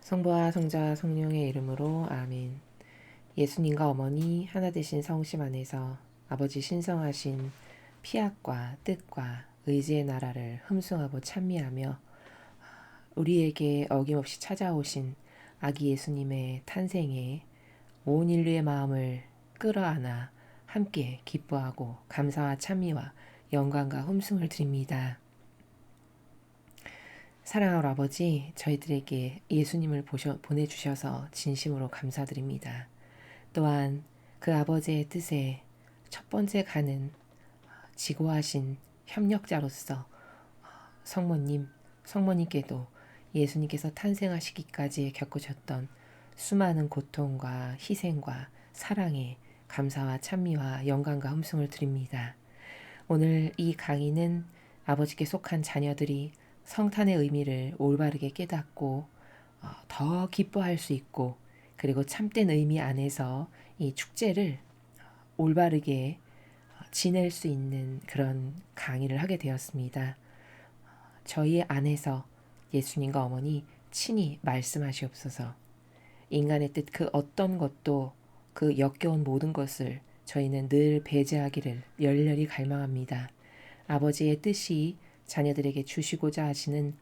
성부와 성자와 성령의 이름으로 아멘. 예수님과 어머니 하나 되신 성심 안에서 아버지 신성하신 피약과 뜻과 의지의 나라를 흠숭하고 찬미하며 우리에게 어김없이 찾아오신 아기 예수님의 탄생에 온 인류의 마음을 끌어안아 함께 기뻐하고 감사와 찬미와 영광과 흠숭을 드립니다. 사랑하는 아버지, 저희들에게 예수님을 보내주셔서 진심으로 감사드립니다. 또한 그 아버지의 뜻에 첫 번째 가는 지고하신 협력자로서 성모님께도 예수님께서 탄생하시기까지 겪으셨던 수많은 고통과 희생과 사랑에 감사와 찬미와 영광과 흠숭을 드립니다. 오늘 이 강의는 아버지께 속한 자녀들이 성탄의 의미를 올바르게 깨닫고 더 기뻐할 수 있고, 그리고 참된 의미 안에서 이 축제를 올바르게 지낼 수 있는 그런 강의를 하게 되었습니다. 저희 안에서 예수님과 어머니 친히 말씀하시옵소서. 인간의 뜻 그 어떤 것도 그 역겨운 모든 것을 저희는 늘 배제하기를 열렬히 갈망합니다. 아버지의 뜻이 자녀들에게 주시고자 하시는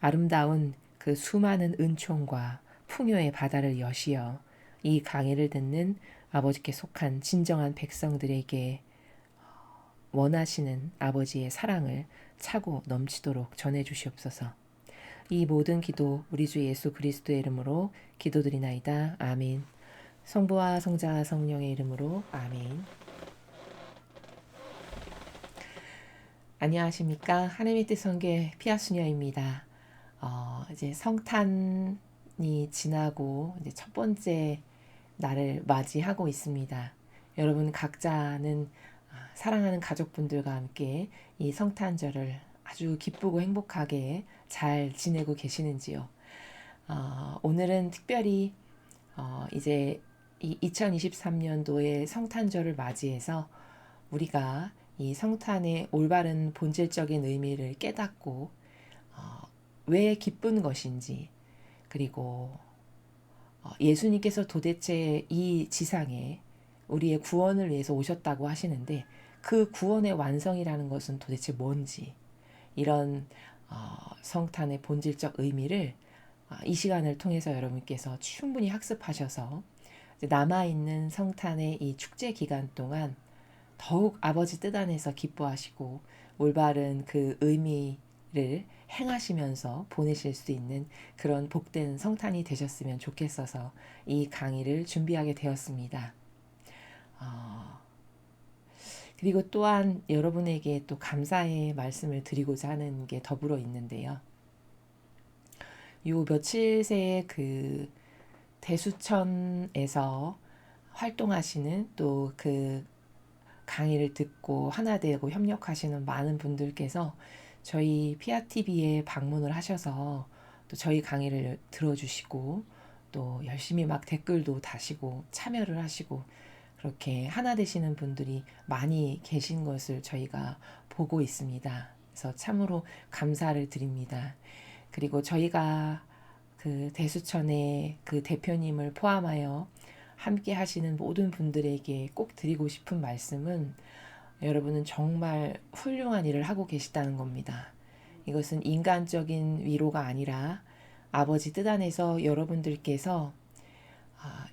아름다운 그 수많은 은총과 풍요의 바다를 여시어 이 강의를 듣는 아버지께 속한 진정한 백성들에게 원하시는 아버지의 사랑을 차고 넘치도록 전해 주시옵소서. 이 모든 기도 우리 주 예수 그리스도의 이름으로 기도드리나이다. 아멘. 성부와 성자와 성령의 이름으로 아멘. 안녕하십니까. 하나님의 뜻 성계 피아수녀입니다. 이제 성탄이 지나고 이제 첫 번째 날을 맞이하고 있습니다. 여러분 각자는 사랑하는 가족분들과 함께 이 성탄절을 아주 기쁘고 행복하게 잘 지내고 계시는지요. 오늘은 특별히 이제 이 2023년도의 성탄절을 맞이해서 우리가 이 성탄의 올바른 본질적인 의미를 깨닫고 왜 기쁜 것인지, 그리고 예수님께서 도대체 이 지상에 우리의 구원을 위해서 오셨다고 하시는데 그 구원의 완성이라는 것은 도대체 뭔지, 이런 성탄의 본질적 의미를 이 시간을 통해서 여러분께서 충분히 학습하셔서 남아있는 성탄의 이 축제 기간 동안 더욱 아버지 뜻 안에서 기뻐하시고 올바른 그 의미를 행하시면서 보내실 수 있는 그런 복된 성탄이 되셨으면 좋겠어서 이 강의를 준비하게 되었습니다. 그리고 또한 여러분에게 또 감사의 말씀을 드리고자 하는 게 더불어 있는데요. 요 며칠 새에 그 대수천에서 활동하시는 또 그 강의를 듣고 하나 되고 협력하시는 많은 분들께서 저희 피아TV에 방문을 하셔서 또 저희 강의를 들어주시고 또 열심히 막 댓글도 다시고 참여를 하시고 그렇게 하나 되시는 분들이 많이 계신 것을 저희가 보고 있습니다. 그래서 참으로 감사를 드립니다. 그리고 저희가 그 대수천의 그 대표님을 포함하여 함께 하시는 모든 분들에게 꼭 드리고 싶은 말씀은, 여러분은 정말 훌륭한 일을 하고 계시다는 겁니다. 이것은 인간적인 위로가 아니라 아버지 뜻 안에서 여러분들께서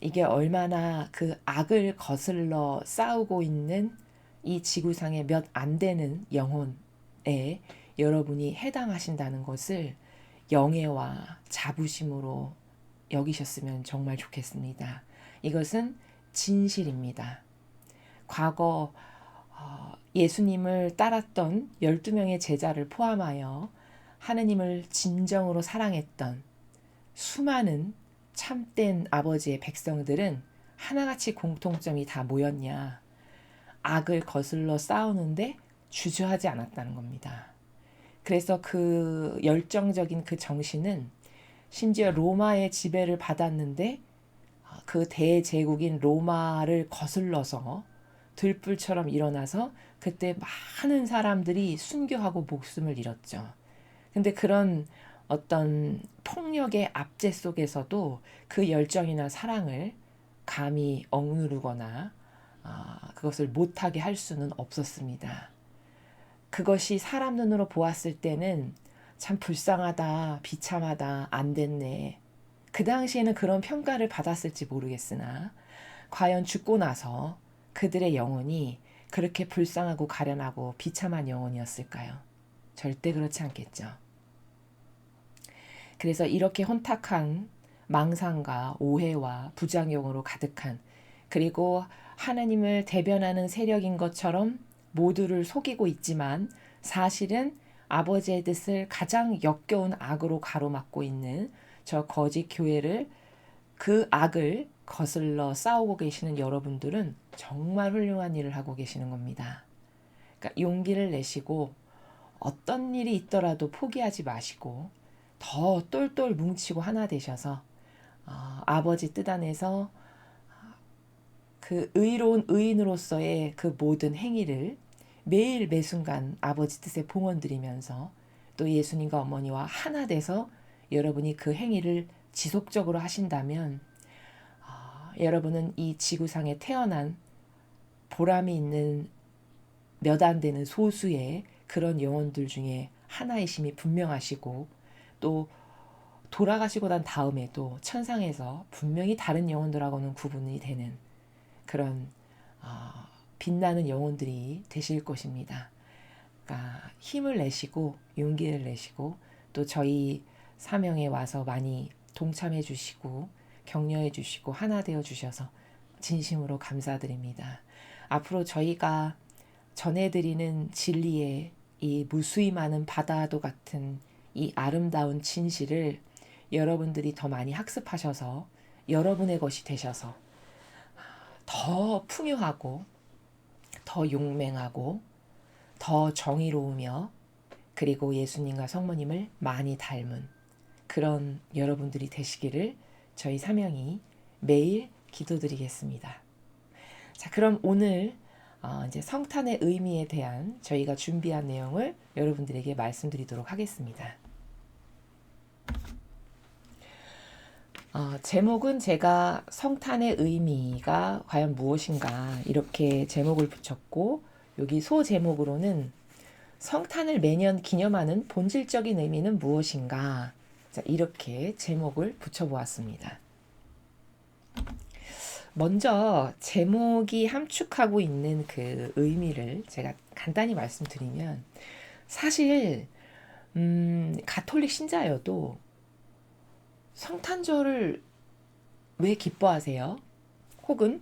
이게 얼마나 그 악을 거슬러 싸우고 있는 이 지구상의 몇 안 되는 영혼에 여러분이 해당하신다는 것을 영예와 자부심으로 여기셨으면 정말 좋겠습니다. 이것은 진실입니다. 과거 예수님을 따랐던 12명의 제자를 포함하여 하느님을 진정으로 사랑했던 수많은 참된 아버지의 백성들은 하나같이 공통점이 다 뭐였냐? 악을 거슬러 싸우는데 주저하지 않았다는 겁니다. 그래서 그 열정적인 그 정신은 심지어 로마의 지배를 받았는데 그 대제국인 로마를 거슬러서 들불처럼 일어나서 그때 많은 사람들이 순교하고 목숨을 잃었죠. 근데 그런 어떤 폭력의 압제 속에서도 그 열정이나 사랑을 감히 억누르거나 그것을 못하게 할 수는 없었습니다. 그것이 사람 눈으로 보았을 때는 참 불쌍하다, 비참하다, 안 됐네. 그 당시에는 그런 평가를 받았을지 모르겠으나 과연 죽고 나서 그들의 영혼이 그렇게 불쌍하고 가련하고 비참한 영혼이었을까요? 절대 그렇지 않겠죠. 그래서 이렇게 혼탁한 망상과 오해와 부작용으로 가득한, 그리고 하나님을 대변하는 세력인 것처럼 모두를 속이고 있지만 사실은 아버지의 뜻을 가장 역겨운 악으로 가로막고 있는 저 거짓 교회를, 그 악을 거슬러 싸우고 계시는 여러분들은 정말 훌륭한 일을 하고 계시는 겁니다. 그러니까 용기를 내시고 어떤 일이 있더라도 포기하지 마시고 더 똘똘 뭉치고 하나 되셔서 아버지 뜻 안에서 그 의로운 의인으로서의 그 모든 행위를 매일 매순간 아버지 뜻에 봉헌드리면서 또 예수님과 어머니와 하나 돼서 여러분이 그 행위를 지속적으로 하신다면 여러분은 이 지구상에 태어난 보람이 있는 몇 안 되는 소수의 그런 영혼들 중에 하나이심이 분명하시고, 또 돌아가시고 난 다음에도 천상에서 분명히 다른 영혼들하고는 구분이 되는 그런 빛나는 영혼들이 되실 것입니다. 그러니까 힘을 내시고 용기를 내시고 또 저희 사명에 와서 많이 동참해 주시고 격려해 주시고 하나 되어 주셔서 진심으로 감사드립니다. 앞으로 저희가 전해드리는 진리의 이 무수히 많은 바다도 같은 이 아름다운 진실을 여러분들이 더 많이 학습하셔서 여러분의 것이 되셔서 더 풍요하고 더 용맹하고 더 정의로우며 그리고 예수님과 성모님을 많이 닮은 그런 여러분들이 되시기를 저희 사명이 매일 기도드리겠습니다. 자, 그럼 오늘 이제 성탄의 의미에 대한 저희가 준비한 내용을 여러분들에게 말씀드리도록 하겠습니다. 제목은 제가 성탄의 의미가 과연 무엇인가 이렇게 제목을 붙였고, 여기 소제목으로는 성탄을 매년 기념하는 본질적인 의미는 무엇인가, 자, 이렇게 제목을 붙여보았습니다. 먼저 제목이 함축하고 있는 그 의미를 제가 간단히 말씀드리면, 사실 가톨릭 신자여도 성탄절을 왜 기뻐하세요? 혹은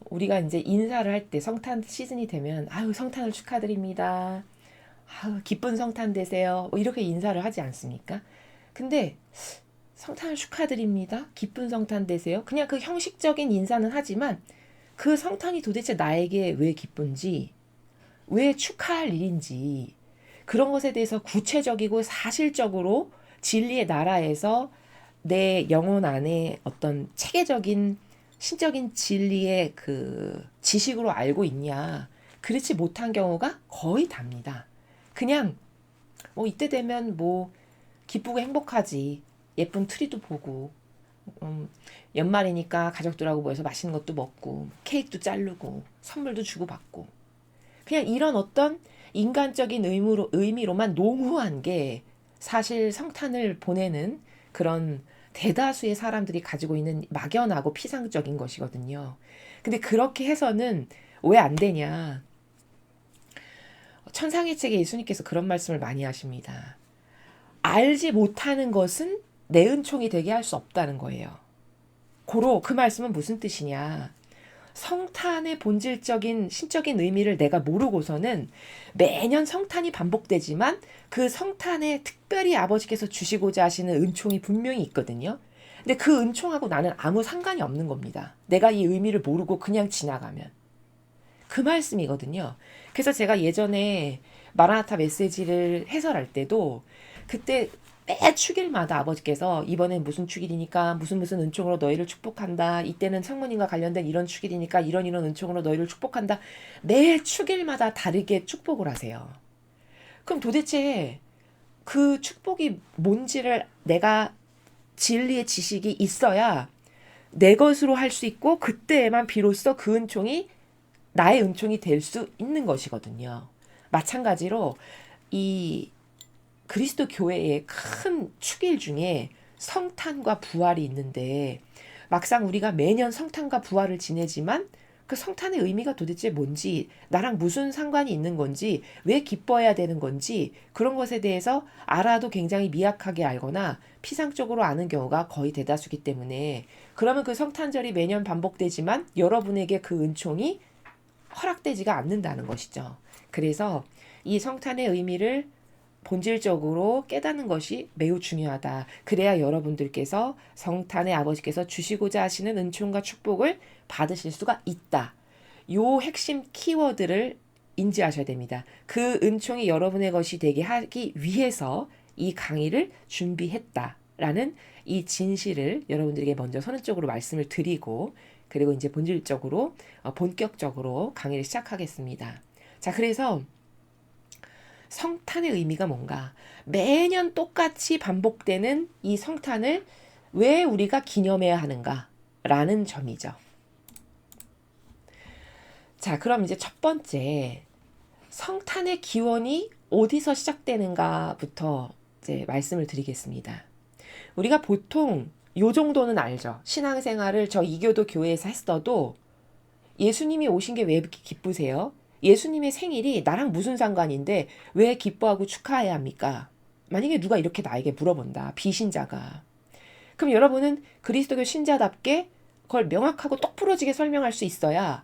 우리가 이제 인사를 할 때 성탄 시즌이 되면 아유 성탄을 축하드립니다. 아유 기쁜 성탄 되세요. 뭐 이렇게 인사를 하지 않습니까? 근데 성탄을 축하드립니다. 기쁜 성탄 되세요. 그냥 그 형식적인 인사는 하지만 그 성탄이 도대체 나에게 왜 기쁜지, 왜 축하할 일인지, 그런 것에 대해서 구체적이고 사실적으로 진리의 나라에서 내 영혼 안에 어떤 체계적인 신적인 진리의 그 지식으로 알고 있냐, 그렇지 못한 경우가 거의 답니다. 그냥 뭐 이때 되면 뭐 기쁘고 행복하지, 예쁜 트리도 보고 연말이니까 가족들하고 모여서 맛있는 것도 먹고 케이크도 자르고 선물도 주고받고, 그냥 이런 어떤 인간적인 의미로만 농후한 게 사실 성탄을 보내는 그런 대다수의 사람들이 가지고 있는 막연하고 피상적인 것이거든요. 근데 그렇게 해서는 왜 안 되냐? 천상의 책에 예수님께서 그런 말씀을 많이 하십니다. 알지 못하는 것은 내 은총이 되게 할 수 없다는 거예요. 고로 그 말씀은 무슨 뜻이냐? 성탄의 본질적인 신적인 의미를 내가 모르고서는 매년 성탄이 반복되지만 그 성탄에 특별히 아버지께서 주시고자 하시는 은총이 분명히 있거든요. 근데 그 은총하고 나는 아무 상관이 없는 겁니다. 내가 이 의미를 모르고 그냥 지나가면. 그 말씀이거든요. 그래서 제가 예전에 마라나타 메시지를 해설할 때도 그때 매 축일마다 아버지께서 이번엔 무슨 축일이니까 무슨 은총으로 너희를 축복한다. 이때는 성모님과 관련된 이런 축일이니까 이런 은총으로 너희를 축복한다. 매 축일마다 다르게 축복을 하세요. 그럼 도대체 그 축복이 뭔지를 내가 진리의 지식이 있어야 내 것으로 할 수 있고 그때에만 비로소 그 은총이 나의 은총이 될 수 있는 것이거든요. 마찬가지로 이 그리스도 교회의 큰 축일 중에 성탄과 부활이 있는데 막상 우리가 매년 성탄과 부활을 지내지만 그 성탄의 의미가 도대체 뭔지, 나랑 무슨 상관이 있는 건지, 왜 기뻐해야 되는 건지 그런 것에 대해서 알아도 굉장히 미약하게 알거나 피상적으로 아는 경우가 거의 대다수기 때문에 그러면 그 성탄절이 매년 반복되지만 여러분에게 그 은총이 허락되지가 않는다는 것이죠. 그래서 이 성탄의 의미를 본질적으로 깨닫는 것이 매우 중요하다. 그래야 여러분들께서 성탄의 아버지께서 주시고자 하시는 은총과 축복을 받으실 수가 있다. 요 핵심 키워드를 인지하셔야 됩니다. 그 은총이 여러분의 것이 되게 하기 위해서 이 강의를 준비했다라는 이 진실을 여러분들에게 먼저 선언적으로 말씀을 드리고 그리고 이제 본질적으로 본격적으로 강의를 시작하겠습니다. 자, 그래서 성탄의 의미가 뭔가? 매년 똑같이 반복되는 이 성탄을 왜 우리가 기념해야 하는가? 라는 점이죠. 자, 그럼 이제 첫 번째, 성탄의 기원이 어디서 시작되는가부터 이제 말씀을 드리겠습니다. 우리가 보통 요 정도는 알죠. 신앙생활을 저 이교도 교회에서 했어도 예수님이 오신 게 왜 기쁘세요? 예수님의 생일이 나랑 무슨 상관인데 왜 기뻐하고 축하해야 합니까? 만약에 누가 이렇게 나에게 물어본다. 비신자가. 그럼 여러분은 그리스도교 신자답게 그걸 명확하고 똑부러지게 설명할 수 있어야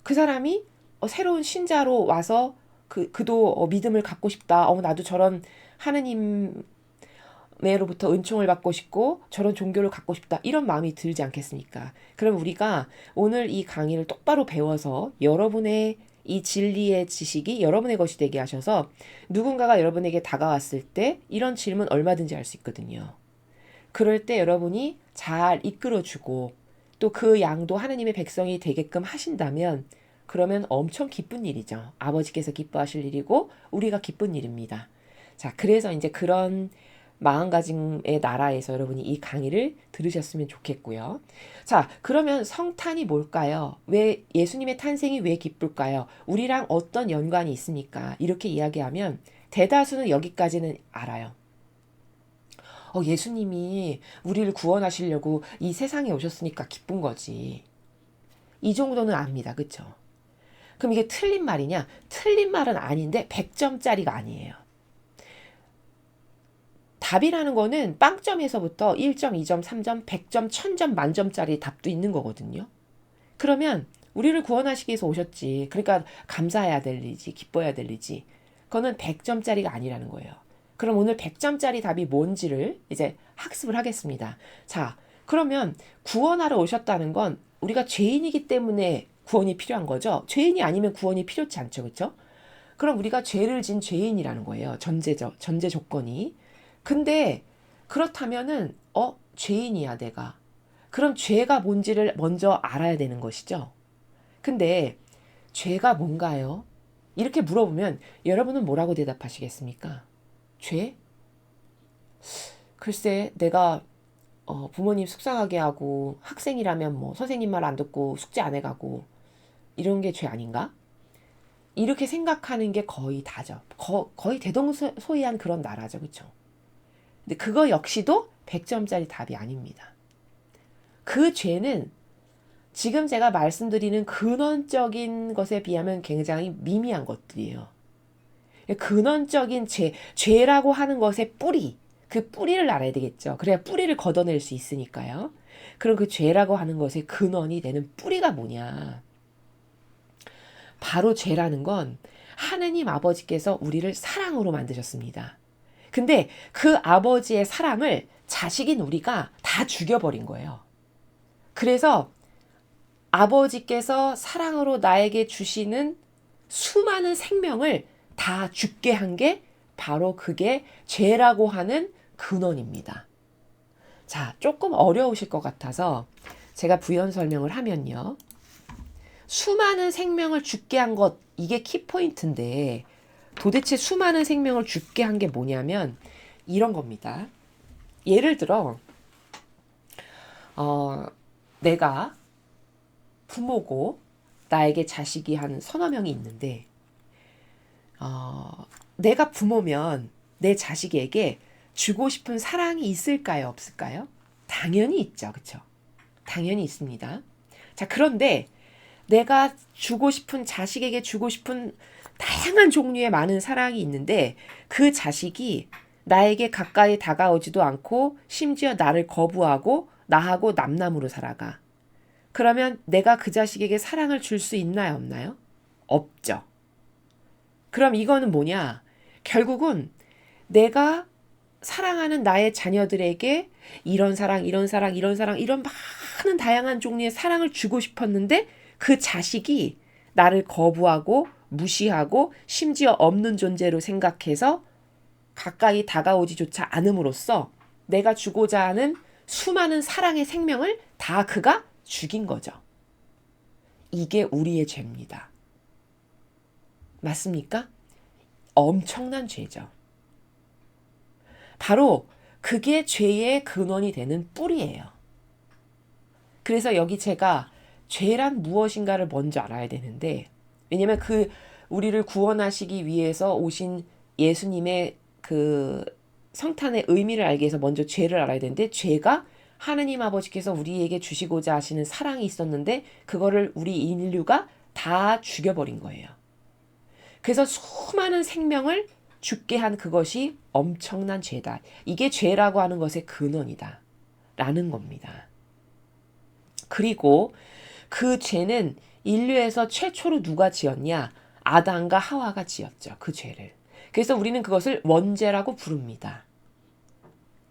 그 사람이 새로운 신자로 와서 그도 믿음을 갖고 싶다. 나도 저런 하느님으로부터 은총을 받고 싶고 저런 종교를 갖고 싶다. 이런 마음이 들지 않겠습니까? 그럼 우리가 오늘 이 강의를 똑바로 배워서 여러분의 이 진리의 지식이 여러분의 것이 되게 하셔서 누군가가 여러분에게 다가왔을 때 이런 질문 얼마든지 할 수 있거든요. 그럴 때 여러분이 잘 이끌어주고 또 그 양도 하느님의 백성이 되게끔 하신다면 그러면 엄청 기쁜 일이죠. 아버지께서 기뻐하실 일이고 우리가 기쁜 일입니다. 자, 그래서 이제 그런 마음가짐의 나라에서 여러분이 이 강의를 들으셨으면 좋겠고요. 자, 그러면 성탄이 뭘까요? 왜 예수님의 탄생이 왜 기쁠까요? 우리랑 어떤 연관이 있습니까? 이렇게 이야기하면 대다수는 여기까지는 알아요. 예수님이 우리를 구원하시려고 이 세상에 오셨으니까 기쁜 거지. 이 정도는 압니다. 그렇죠? 그럼 이게 틀린 말이냐? 틀린 말은 아닌데 100점짜리가 아니에요. 답이라는 거는 빵점에서부터 1점, 2점, 3점, 100점, 1000점, 만점짜리 답도 있는 거거든요. 그러면 우리를 구원하시기 위해서 오셨지. 그러니까 감사해야 될 일이지, 기뻐해야 될 일이지. 그거는 100점짜리가 아니라는 거예요. 그럼 오늘 100점짜리 답이 뭔지를 이제 학습을 하겠습니다. 자, 그러면 구원하러 오셨다는 건 우리가 죄인이기 때문에 구원이 필요한 거죠. 죄인이 아니면 구원이 필요치 않죠. 그렇죠? 그럼 우리가 죄를 진 죄인이라는 거예요. 전제 조건이. 근데 그렇다면은 죄인이야 내가. 그럼 죄가 뭔지를 먼저 알아야 되는 것이죠. 근데 죄가 뭔가요? 이렇게 물어보면 여러분은 뭐라고 대답하시겠습니까? 죄? 글쎄 내가 부모님 속상하게 하고 학생이라면 뭐 선생님 말 안 듣고 숙제 안 해가고 이런 게 죄 아닌가? 이렇게 생각하는 게 거의 다죠. 거의 대동소이한 그런 나라죠. 그렇죠? 근데 그거 역시도 100점짜리 답이 아닙니다. 그 죄는 지금 제가 말씀드리는 근원적인 것에 비하면 굉장히 미미한 것들이에요. 근원적인 죄라고 하는 것의 뿌리, 그 뿌리를 알아야 되겠죠. 그래야 뿌리를 걷어낼 수 있으니까요. 그럼 그 죄라고 하는 것의 근원이 되는 뿌리가 뭐냐? 바로 죄라는 건 하느님 아버지께서 우리를 사랑으로 만드셨습니다. 근데 그 아버지의 사랑을 자식인 우리가 다 죽여버린 거예요. 그래서 아버지께서 사랑으로 나에게 주시는 수많은 생명을 다 죽게 한 게 바로 그게 죄라고 하는 근원입니다. 자, 조금 어려우실 것 같아서 제가 부연 설명을 하면요. 수많은 생명을 죽게 한 것, 이게 키포인트인데 도대체 수많은 생명을 죽게 한 게 뭐냐면 이런 겁니다. 예를 들어 내가 부모고 나에게 자식이 한 서너 명이 있는데 내가 부모면 내 자식에게 주고 싶은 사랑이 있을까요? 없을까요? 당연히 있죠. 그렇죠? 당연히 있습니다. 자, 그런데 내가 자식에게 주고 싶은 다양한 종류의 많은 사랑이 있는데 그 자식이 나에게 가까이 다가오지도 않고 심지어 나를 거부하고 나하고 남남으로 살아가. 그러면 내가 그 자식에게 사랑을 줄 수 있나요? 없나요? 없죠. 그럼 이거는 뭐냐? 결국은 내가 사랑하는 나의 자녀들에게 이런 사랑, 이런 사랑, 이런 사랑, 이런 많은 다양한 종류의 사랑을 주고 싶었는데 그 자식이 나를 거부하고 무시하고 심지어 없는 존재로 생각해서 가까이 다가오지조차 않음으로써 내가 주고자 하는 수많은 사랑의 생명을 다 그가 죽인 거죠. 이게 우리의 죄입니다. 맞습니까? 엄청난 죄죠. 바로 그게 죄의 근원이 되는 뿌리예요. 그래서 여기 제가 죄란 무엇인가를 먼저 알아야 되는데, 왜냐면 우리를 구원하시기 위해서 오신 예수님의 그 성탄의 의미를 알기 위해서 먼저 죄를 알아야 되는데, 죄가 하느님 아버지께서 우리에게 주시고자 하시는 사랑이 있었는데 그거를 우리 인류가 다 죽여버린 거예요. 그래서 수많은 생명을 죽게 한 그것이 엄청난 죄다. 이게 죄라고 하는 것의 근원이다. 라는 겁니다. 그리고 그 죄는 인류에서 최초로 누가 지었냐? 아담과 하와가 지었죠. 그 죄를. 그래서 우리는 그것을 원죄라고 부릅니다.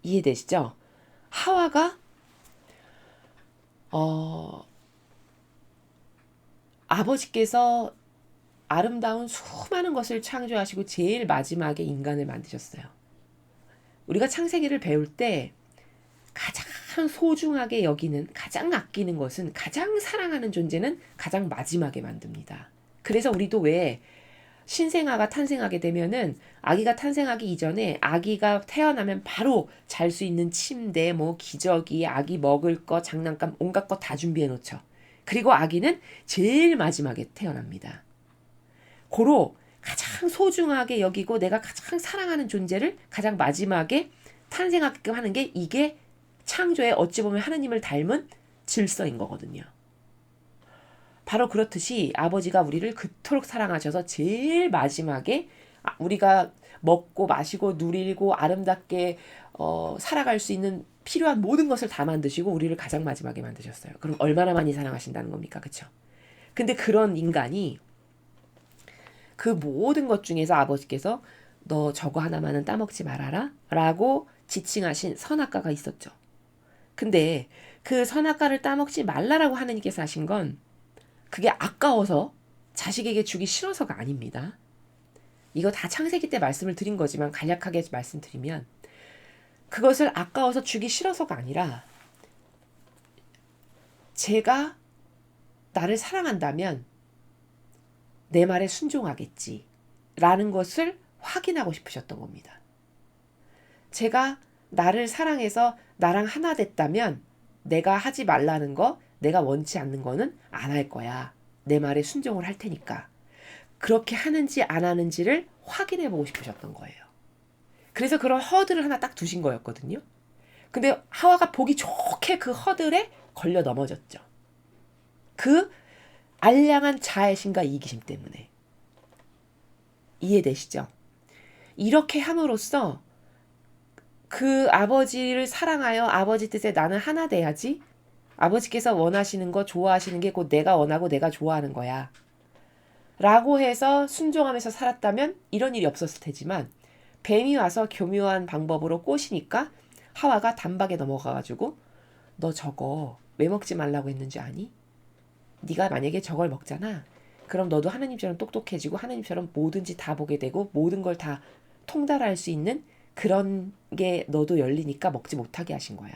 이해되시죠? 하와가 아버지께서 아름다운 수많은 것을 창조하시고 제일 마지막에 인간을 만드셨어요. 우리가 창세기를 배울 때 가장 소중하게 여기는, 가장 아끼는 것은, 가장 사랑하는 존재는 가장 마지막에 만듭니다. 그래서 우리도 왜 신생아가 탄생하게 되면은 아기가 탄생하기 이전에 아기가 태어나면 바로 잘 수 있는 침대, 뭐 기저귀, 아기 먹을 거, 장난감, 온갖 거 다 준비해 놓죠. 그리고 아기는 제일 마지막에 태어납니다. 고로 가장 소중하게 여기고 내가 가장 사랑하는 존재를 가장 마지막에 탄생하게끔 하는 게 이게 창조의 어찌 보면 하느님을 닮은 질서인 거거든요. 바로 그렇듯이 아버지가 우리를 그토록 사랑하셔서 제일 마지막에 우리가 먹고 마시고 누리고 아름답게 살아갈 수 있는 필요한 모든 것을 다 만드시고 우리를 가장 마지막에 만드셨어요. 그럼 얼마나 많이 사랑하신다는 겁니까? 그렇죠? 근데 그런 인간이 그 모든 것 중에서 아버지께서 너 저거 하나만은 따먹지 말아라 라고 지칭하신 선악과가 있었죠. 근데 그 선악과를 따먹지 말라라고 하느님께서 하신 건 그게 아까워서 자식에게 주기 싫어서가 아닙니다. 이거 다 창세기 때 말씀을 드린 거지만 간략하게 말씀드리면 그것을 아까워서 주기 싫어서가 아니라 제가 나를 사랑한다면 내 말에 순종하겠지 라는 것을 확인하고 싶으셨던 겁니다. 제가 나를 사랑해서 나랑 하나 됐다면 내가 하지 말라는 거, 내가 원치 않는 거는 안 할 거야. 내 말에 순종을 할 테니까. 그렇게 하는지 안 하는지를 확인해 보고 싶으셨던 거예요. 그래서 그런 허들을 하나 딱 두신 거였거든요. 근데 하와가 보기 좋게 그 허들에 걸려 넘어졌죠. 그 알량한 자애심과 이기심 때문에. 이해되시죠? 이렇게 함으로써 그 아버지를 사랑하여 아버지 뜻에 나는 하나 돼야지. 아버지께서 원하시는 거, 좋아하시는 게 곧 내가 원하고 내가 좋아하는 거야. 라고 해서 순종하면서 살았다면 이런 일이 없었을 테지만 뱀이 와서 교묘한 방법으로 꼬시니까 하와가 단박에 넘어가가지고 너 저거 왜 먹지 말라고 했는지 아니? 네가 만약에 저걸 먹잖아. 그럼 너도 하나님처럼 똑똑해지고 하나님처럼 뭐든지 다 보게 되고 모든 걸 다 통달할 수 있는 그런 게 너도 열리니까 먹지 못하게 하신 거야.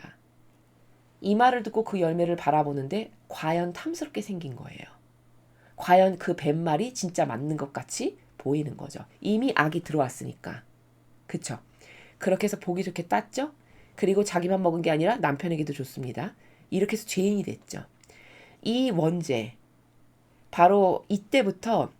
이 말을 듣고 그 열매를 바라보는데 과연 탐스럽게 생긴 거예요. 과연 그 뱀말이 진짜 맞는 것 같이 보이는 거죠. 이미 악이 들어왔으니까. 그쵸? 그렇게 해서 보기 좋게 땄죠. 그리고 자기만 먹은 게 아니라 남편에게도 줬습니다. 이렇게 해서 죄인이 됐죠. 이 원죄, 바로 이때부터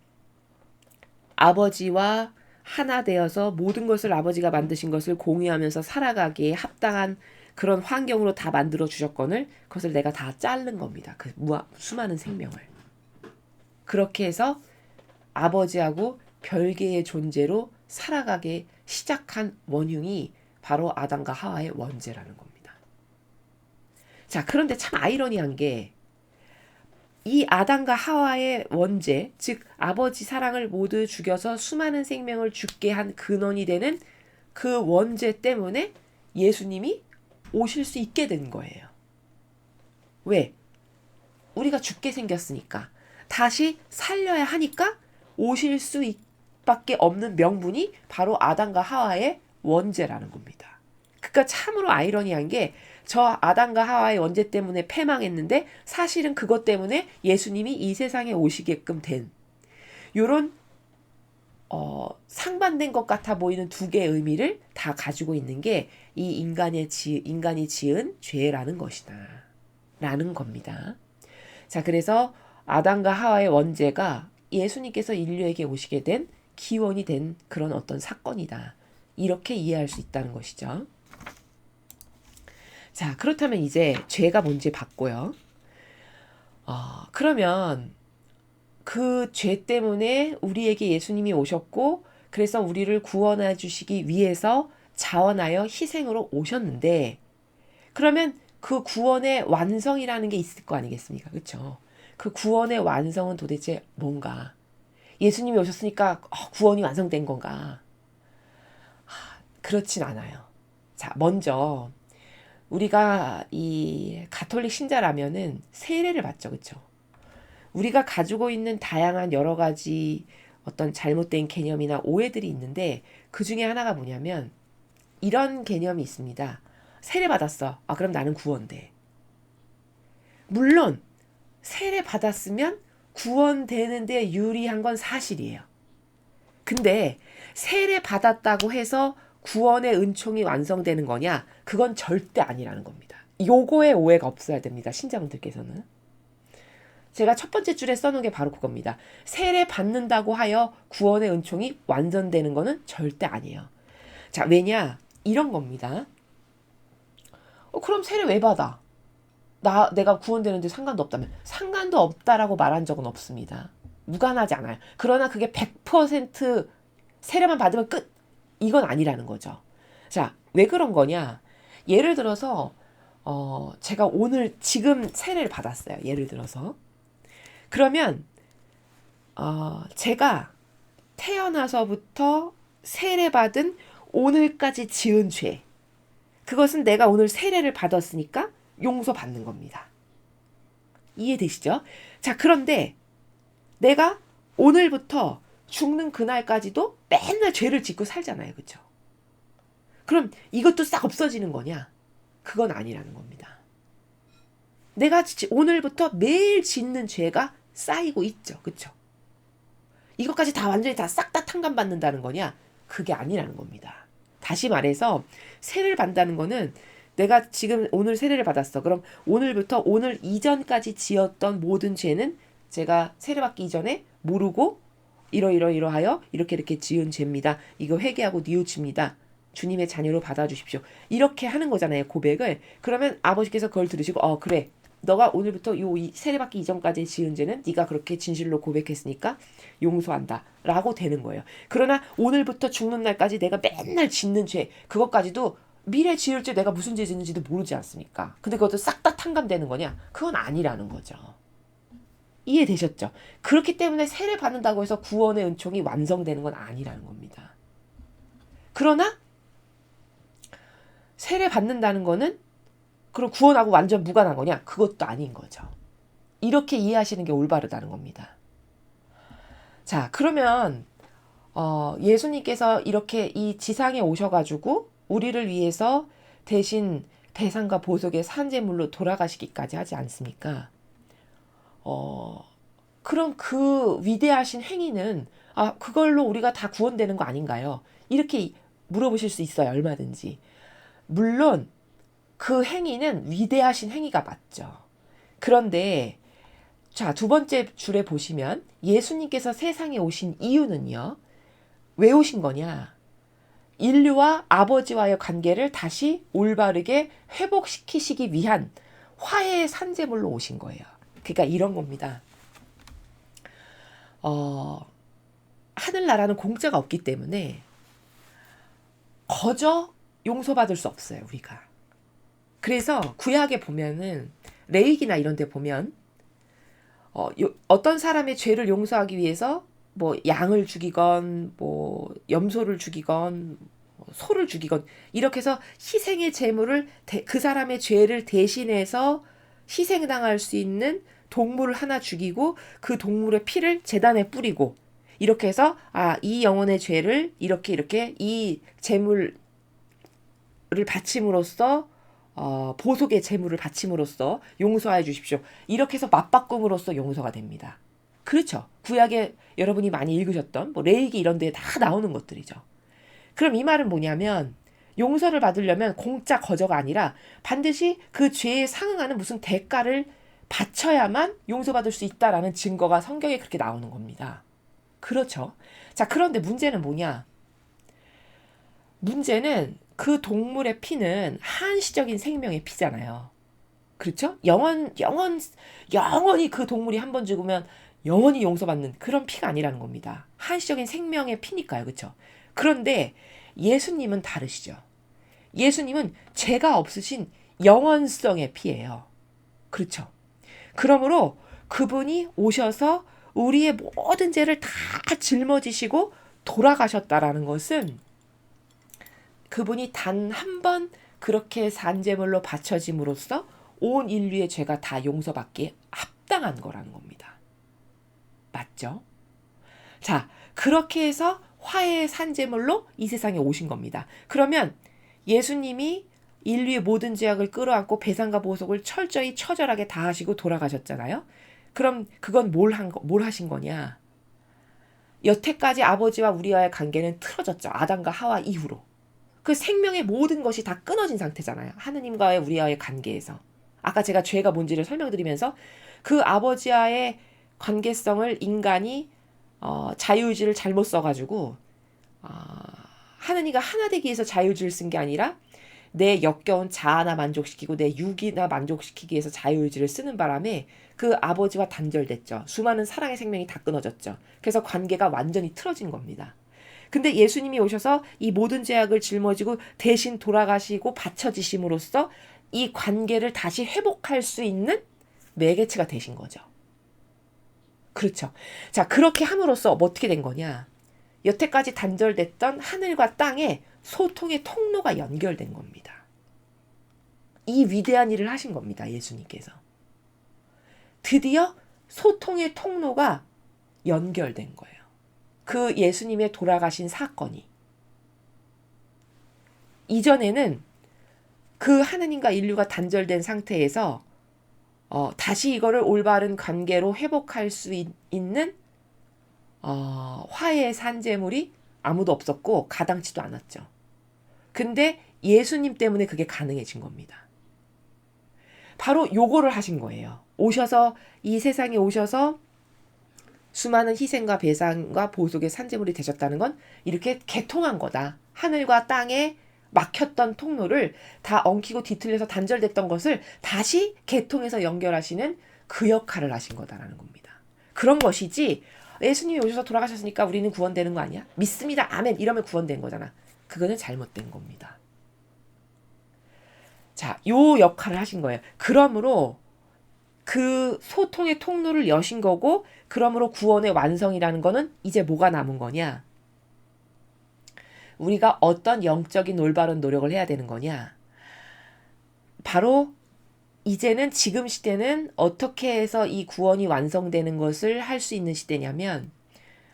아버지와 하나 되어서 모든 것을 아버지가 만드신 것을 공유하면서 살아가기에 합당한 그런 환경으로 다 만들어 주셨거늘 그것을 내가 다 자른 겁니다. 그 수많은 생명을. 그렇게 해서 아버지하고 별개의 존재로 살아가게 시작한 원흉이 바로 아담과 하와의 원죄라는 겁니다. 자, 그런데 참 아이러니한 게 이 아담과 하와의 원죄, 즉 아버지 사랑을 모두 죽여서 수많은 생명을 죽게 한 근원이 되는 그 원죄 때문에 예수님이 오실 수 있게 된 거예요. 왜? 우리가 죽게 생겼으니까. 다시 살려야 하니까 오실 수 밖에 없는 명분이 바로 아담과 하와의 원죄라는 겁니다. 그러니까 참으로 아이러니한 게 저 아담과 하와의 원죄 때문에 패망했는데 사실은 그것 때문에 예수님이 이 세상에 오시게끔 된 요런 상반된 것 같아 보이는 두 개의 의미를 다 가지고 있는 게 이 인간이 지은 죄라는 것이다 라는 겁니다. 자, 그래서 아담과 하와의 원죄가 예수님께서 인류에게 오시게 된 기원이 된 그런 어떤 사건이다. 이렇게 이해할 수 있다는 것이죠. 자, 그렇다면 이제 죄가 뭔지 봤고요. 그러면 그 죄 때문에 우리에게 예수님이 오셨고 그래서 우리를 구원해 주시기 위해서 자원하여 희생으로 오셨는데 그러면 그 구원의 완성이라는 게 있을 거 아니겠습니까? 그렇죠? 그 구원의 완성은 도대체 뭔가? 예수님이 오셨으니까 구원이 완성된 건가? 그렇진 않아요. 자, 먼저 우리가 이 가톨릭 신자라면은 세례를 받죠. 그렇죠? 우리가 가지고 있는 다양한 여러 가지 어떤 잘못된 개념이나 오해들이 있는데 그 중에 하나가 뭐냐면 이런 개념이 있습니다. 세례 받았어. 그럼 나는 구원돼. 물론 세례 받았으면 구원되는데 유리한 건 사실이에요. 근데 세례 받았다고 해서 구원의 은총이 완성되는 거냐? 그건 절대 아니라는 겁니다. 요거에 오해가 없어야 됩니다. 신자분들께서는. 제가 첫 번째 줄에 써놓은 게 바로 그겁니다. 세례 받는다고 하여 구원의 은총이 완전되는 거는 절대 아니에요. 자, 왜냐? 이런 겁니다. 그럼 세례 왜 받아? 내가 구원되는데 상관도 없다면? 상관도 없다라고 말한 적은 없습니다. 무관하지 않아요. 그러나 그게 100% 세례만 받으면 끝! 이건 아니라는 거죠. 자, 왜 그런 거냐? 예를 들어서 제가 지금 세례를 받았어요. 예를 들어서. 그러면 제가 태어나서부터 세례받은 오늘까지 지은 죄, 그것은 내가 오늘 세례를 받았으니까 용서받는 겁니다. 이해되시죠? 자, 그런데 내가 오늘부터 죽는 그날까지도 맨날 죄를 짓고 살잖아요. 그렇죠? 그럼 이것도 싹 없어지는 거냐? 그건 아니라는 겁니다. 내가 오늘부터 매일 짓는 죄가 쌓이고 있죠. 그렇죠? 이것까지 다 완전히 다 싹 다 탕감받는다는 거냐? 그게 아니라는 겁니다. 다시 말해서 세례를 받는다는 거는 내가 지금 오늘 세례를 받았어. 그럼 오늘부터 오늘 이전까지 지었던 모든 죄는 제가 세례받기 이전에 모르고 이러하여 이렇게 지은 죄입니다. 이거 회개하고 뉘우칩니다. 주님의 자녀로 받아주십시오. 이렇게 하는 거잖아요. 고백을. 그러면 아버지께서 그걸 들으시고 그래. 너가 오늘부터 이 세례받기 이전까지 지은 죄는 네가 그렇게 진실로 고백했으니까 용서한다. 라고 되는 거예요. 그러나 오늘부터 죽는 날까지 내가 맨날 짓는 죄, 그것까지도 미래 지을 죄 내가 무슨 죄 짓는지도 모르지 않습니까? 근데 그것도 싹 다 탕감되는 거냐? 그건 아니라는 거죠. 이해되셨죠? 그렇기 때문에 세례 받는다고 해서 구원의 은총이 완성되는 건 아니라는 겁니다. 그러나 세례 받는다는 거는 그럼 구원하고 완전 무관한 거냐? 그것도 아닌 거죠. 이렇게 이해하시는 게 올바르다는 겁니다. 자, 그러면 예수님께서 이렇게 이 지상에 오셔가지고 우리를 위해서 대신 배상과 보석의 산재물로 돌아가시기까지 하지 않습니까? 그럼 그 위대하신 행위는 그걸로 우리가 다 구원되는 거 아닌가요? 이렇게 물어보실 수 있어요. 얼마든지. 물론 그 행위는 위대하신 행위가 맞죠. 그런데 자, 두 번째 줄에 보시면 예수님께서 세상에 오신 이유는요. 왜 오신 거냐? 인류와 아버지와의 관계를 다시 올바르게 회복시키시기 위한 화해의 산제물로 오신 거예요. 그러니까 이런 겁니다. 하늘나라는 공짜가 없기 때문에 거저 용서받을 수 없어요, 우리가. 그래서 구약에 보면은 레위기나 이런 데 보면 어떤 사람의 죄를 용서하기 위해서 뭐 양을 죽이건 뭐 염소를 죽이건 소를 죽이건 이렇게 해서 희생의 제물을 그 사람의 죄를 대신해서 희생당할 수 있는 동물을 하나 죽이고 그 동물의 피를 제단에 뿌리고 이렇게 해서 이 영혼의 죄를 이렇게 이 제물을 바침으로써 보속의 제물을 바침으로써 용서해 주십시오. 이렇게 해서 맞바꿈으로써 용서가 됩니다. 그렇죠. 구약에 여러분이 많이 읽으셨던 뭐 레위기 이런 데에 다 나오는 것들이죠. 그럼 이 말은 뭐냐면 용서를 받으려면 공짜 거저가 아니라 반드시 그 죄에 상응하는 무슨 대가를 바쳐야만 용서받을 수 있다라는 증거가 성경에 그렇게 나오는 겁니다. 그렇죠. 자, 그런데 문제는 뭐냐? 문제는 그 동물의 피는 한시적인 생명의 피잖아요. 그렇죠? 영원히 그 동물이 한 번 죽으면 영원히 용서받는 그런 피가 아니라는 겁니다. 한시적인 생명의 피니까요. 그렇죠? 그런데 예수님은 다르시죠. 예수님은 죄가 없으신 영원성의 피예요. 그렇죠? 그러므로 그분이 오셔서 우리의 모든 죄를 다 짊어지시고 돌아가셨다라는 것은 그분이 단 한 번 그렇게 산제물로 바쳐짐으로써 온 인류의 죄가 다 용서받기에 합당한 거라는 겁니다. 맞죠? 자, 그렇게 해서 화해의 산제물로 이 세상에 오신 겁니다. 그러면 예수님이 인류의 모든 죄악을 끌어안고 배상과 보속을 철저히 처절하게 다 하시고 돌아가셨잖아요. 그럼 그건 뭘 하신 거냐? 여태까지 아버지와 우리와의 관계는 틀어졌죠. 아담과 하와 이후로. 그 생명의 모든 것이 다 끊어진 상태잖아요. 하느님과의 우리와의 관계에서. 아까 제가 죄가 뭔지를 설명드리면서 그 아버지와의 관계성을 인간이 자유의지를 잘못 써가지고 하느님과 하나 되기 위해서 자유의지를 쓴 게 아니라 내 역겨운 자아나 만족시키고 내 육이나 만족시키기 위해서 자유의지를 쓰는 바람에 그 아버지와 단절됐죠. 수많은 사랑의 생명이 다 끊어졌죠. 그래서 관계가 완전히 틀어진 겁니다. 근데 예수님이 오셔서 이 모든 죄악을 짊어지고 대신 돌아가시고 바쳐지심으로써 이 관계를 다시 회복할 수 있는 매개체가 되신 거죠. 그렇죠. 자, 그렇게 함으로써 어떻게 된 거냐? 여태까지 단절됐던 하늘과 땅의 소통의 통로가 연결된 겁니다. 이 위대한 일을 하신 겁니다. 예수님께서. 드디어 소통의 통로가 연결된 거예요. 그 예수님의 돌아가신 사건이. 이전에는 그 하느님과 인류가 단절된 상태에서 다시 이거를 올바른 관계로 회복할 수 있는 화해의 산제물이 아무도 없었고 가당치도 않았죠. 근데 예수님 때문에 그게 가능해진 겁니다. 바로 요거를 하신 거예요. 오셔서 이 세상에 오셔서 수많은 희생과 배상과 보속의 산제물이 되셨다는 건 이렇게 개통한 거다. 하늘과 땅에 막혔던 통로를 다 엉키고 뒤틀려서 단절됐던 것을 다시 개통해서 연결하시는 그 역할을 하신 거다라는 겁니다. 그런 것이지 예수님이 오셔서 돌아가셨으니까 우리는 구원되는 거 아니야? 믿습니다. 아멘. 이러면 구원된 거잖아. 그거는 잘못된 겁니다. 자, 요 역할을 하신 거예요. 그러므로 그 소통의 통로를 여신 거고 그러므로 구원의 완성이라는 거는 이제 뭐가 남은 거냐? 우리가 어떤 영적인 올바른 노력을 해야 되는 거냐? 바로 이제는 지금 시대는 어떻게 해서 이 구원이 완성되는 것을 할 수 있는 시대냐면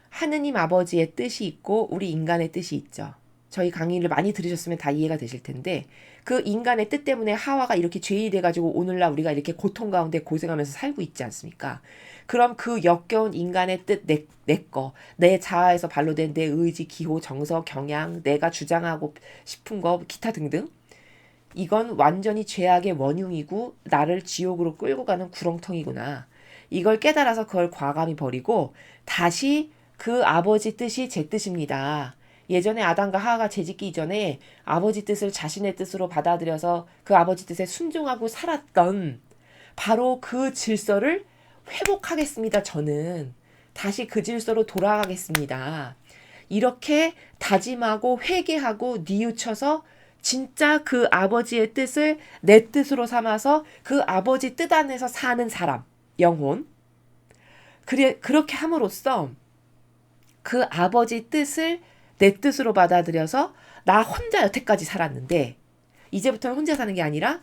하느님 아버지의 뜻이 있고 우리 인간의 뜻이 있죠. 저희 강의를 많이 들으셨으면 다 이해가 되실 텐데 그 인간의 뜻 때문에 하와가 이렇게 죄인이 돼가지고 오늘날 우리가 이렇게 고통 가운데 고생하면서 살고 있지 않습니까? 그럼 그 역겨운 인간의 뜻, 내 자아에서 발로된 내 의지, 기호, 정서, 경향, 내가 주장하고 싶은 거, 기타 등등. 이건 완전히 죄악의 원흉이고 나를 지옥으로 끌고 가는 구렁텅이구나. 이걸 깨달아서 그걸 과감히 버리고 다시 그 아버지 뜻이 제 뜻입니다. 예전에 아담과 하와가 죄짓기 이전에 아버지 뜻을 자신의 뜻으로 받아들여서 그 아버지 뜻에 순종하고 살았던 바로 그 질서를 회복하겠습니다. 저는 다시 그 질서로 돌아가겠습니다. 이렇게 다짐하고 회개하고 뉘우쳐서 진짜 그 아버지의 뜻을 내 뜻으로 삼아서 그 아버지 뜻 안에서 사는 사람, 영혼. 그렇게 함으로써 그 아버지 뜻을 내 뜻으로 받아들여서 나 혼자 여태까지 살았는데 이제부터는 혼자 사는 게 아니라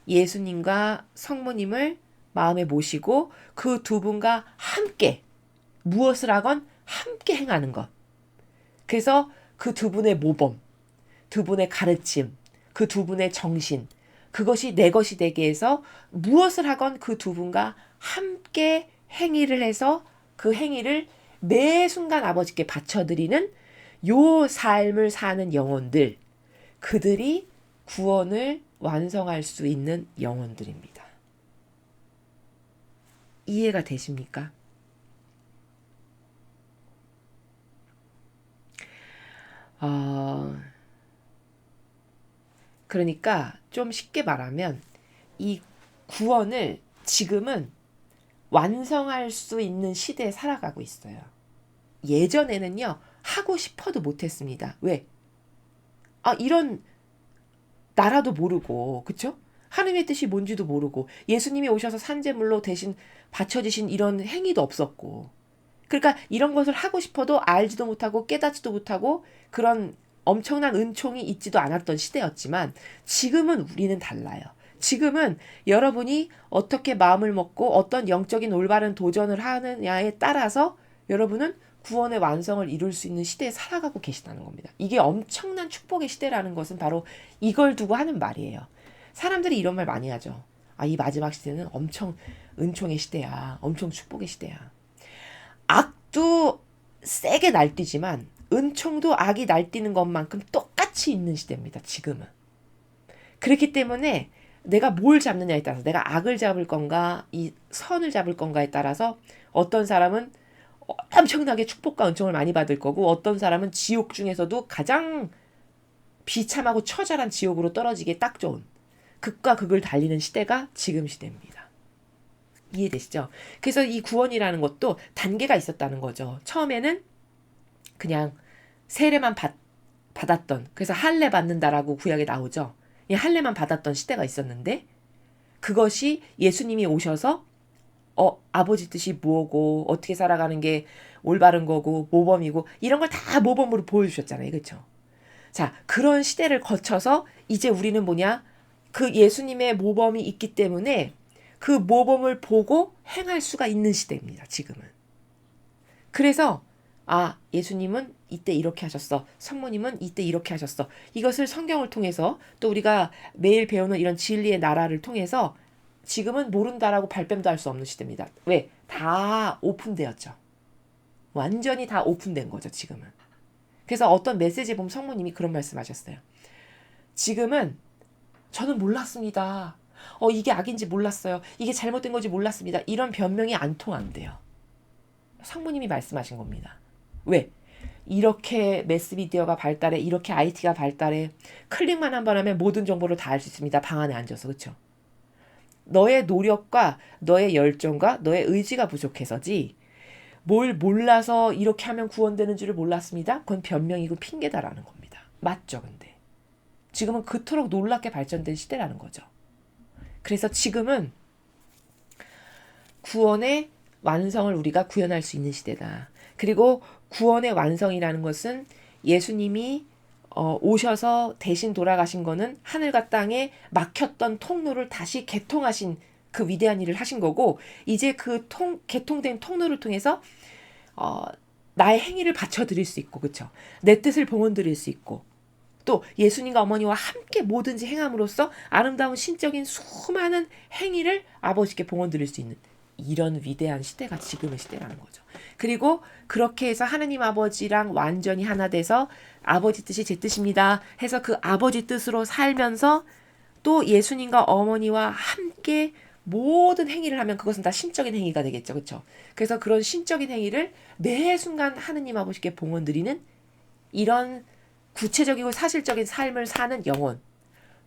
예수님과 성모님을 마음에 모시고 그 두 분과 함께 무엇을 하건 함께 행하는 것. 그래서 그 두 분의 모범, 두 분의 가르침, 그 두 분의 정신, 그것이 내 것이 되게 해서 무엇을 하건 그 두 분과 함께 행위를 해서 그 행위를 매 순간 아버지께 바쳐드리는 요 삶을 사는 영혼들, 그들이 구원을 완성할 수 있는 영혼들입니다. 이해가 되십니까? 그러니까 좀 쉽게 말하면 이 구원을 지금은 완성할 수 있는 시대에 살아가고 있어요. 예전에는요, 하고 싶어도 못했습니다. 왜? 이런 나라도 모르고, 그쵸? 하느님의 뜻이 뭔지도 모르고, 예수님이 오셔서 산재물로 대신 바쳐지신 이런 행위도 없었고, 그러니까 이런 것을 하고 싶어도 알지도 못하고 깨닫지도 못하고 그런 엄청난 은총이 있지도 않았던 시대였지만 지금은 우리는 달라요. 지금은 여러분이 어떻게 마음을 먹고 어떤 영적인 올바른 도전을 하느냐에 따라서 여러분은 구원의 완성을 이룰 수 있는 시대에 살아가고 계시다는 겁니다. 이게 엄청난 축복의 시대라는 것은 바로 이걸 두고 하는 말이에요. 사람들이 이런 말 많이 하죠. 이 마지막 시대는 엄청 은총의 시대야. 엄청 축복의 시대야. 악도 세게 날뛰지만 은총도 악이 날뛰는 것만큼 똑같이 있는 시대입니다. 지금은. 그렇기 때문에 내가 뭘 잡느냐에 따라서 내가 악을 잡을 건가 이 선을 잡을 건가에 따라서 어떤 사람은 엄청나게 축복과 은총을 많이 받을 거고 어떤 사람은 지옥 중에서도 가장 비참하고 처절한 지옥으로 떨어지기에 딱 좋은 극과 극을 달리는 시대가 지금 시대입니다. 이해되시죠? 그래서 이 구원이라는 것도 단계가 있었다는 거죠. 처음에는 그냥 세례만 받았던, 그래서 할례 받는다라고 구약에 나오죠. 이 할례만 받았던 시대가 있었는데 그것이 예수님이 오셔서 아버지 뜻이 뭐고 어떻게 살아가는 게 올바른 거고 모범이고 이런 걸 다 모범으로 보여주셨잖아요. 그렇죠? 자, 그런 시대를 거쳐서 이제 우리는 뭐냐? 그 예수님의 모범이 있기 때문에 그 모범을 보고 행할 수가 있는 시대입니다. 지금은. 그래서 예수님은 이때 이렇게 하셨어. 성모님은 이때 이렇게 하셨어. 이것을 성경을 통해서 또 우리가 매일 배우는 이런 진리의 나라를 통해서 지금은 모른다라고 발뺌도 할 수 없는 시대입니다. 왜? 다 오픈되었죠. 완전히 다 오픈된 거죠. 지금은. 그래서 어떤 메시지에 보면 성모님이 그런 말씀하셨어요. 지금은 저는 몰랐습니다. 이게 악인지 몰랐어요. 이게 잘못된 건지 몰랐습니다. 이런 변명이 안 통한대요. 성모님이 말씀하신 겁니다. 왜? 이렇게 매스미디어가 발달해, 이렇게 IT가 발달해, 클릭만 한 번 하면 모든 정보를 다 알 수 있습니다. 방 안에 앉아서. 그렇죠? 너의 노력과 너의 열정과 너의 의지가 부족해서지 뭘 몰라서 이렇게 하면 구원되는 줄을 몰랐습니다. 그건 변명이고 핑계다라는 겁니다. 맞죠, 근데? 지금은 그토록 놀랍게 발전된 시대라는 거죠. 그래서 지금은 구원의 완성을 우리가 구현할 수 있는 시대다. 그리고 구원의 완성이라는 것은 예수님이 오셔서 대신 돌아가신 거는 하늘과 땅에 막혔던 통로를 다시 개통하신 그 위대한 일을 하신 거고 이제 그 개통된 통로를 통해서 나의 행위를 바쳐드릴 수 있고 그쵸? 내 뜻을 봉헌드릴 수 있고 또 예수님과 어머니와 함께 뭐든지 행함으로써 아름다운 신적인 수많은 행위를 아버지께 봉헌 드릴 수 있는 이런 위대한 시대가 지금의 시대라는 거죠. 그리고 그렇게 해서 하나님 아버지랑 완전히 하나 돼서 아버지 뜻이 제 뜻입니다 해서 그 아버지 뜻으로 살면서 또 예수님과 어머니와 함께 모든 행위를 하면 그것은 다 신적인 행위가 되겠죠. 그렇죠? 그래서 그런 신적인 행위를 매 순간 하느님 아버지께 봉헌 드리는 이런 구체적이고 사실적인 삶을 사는 영혼,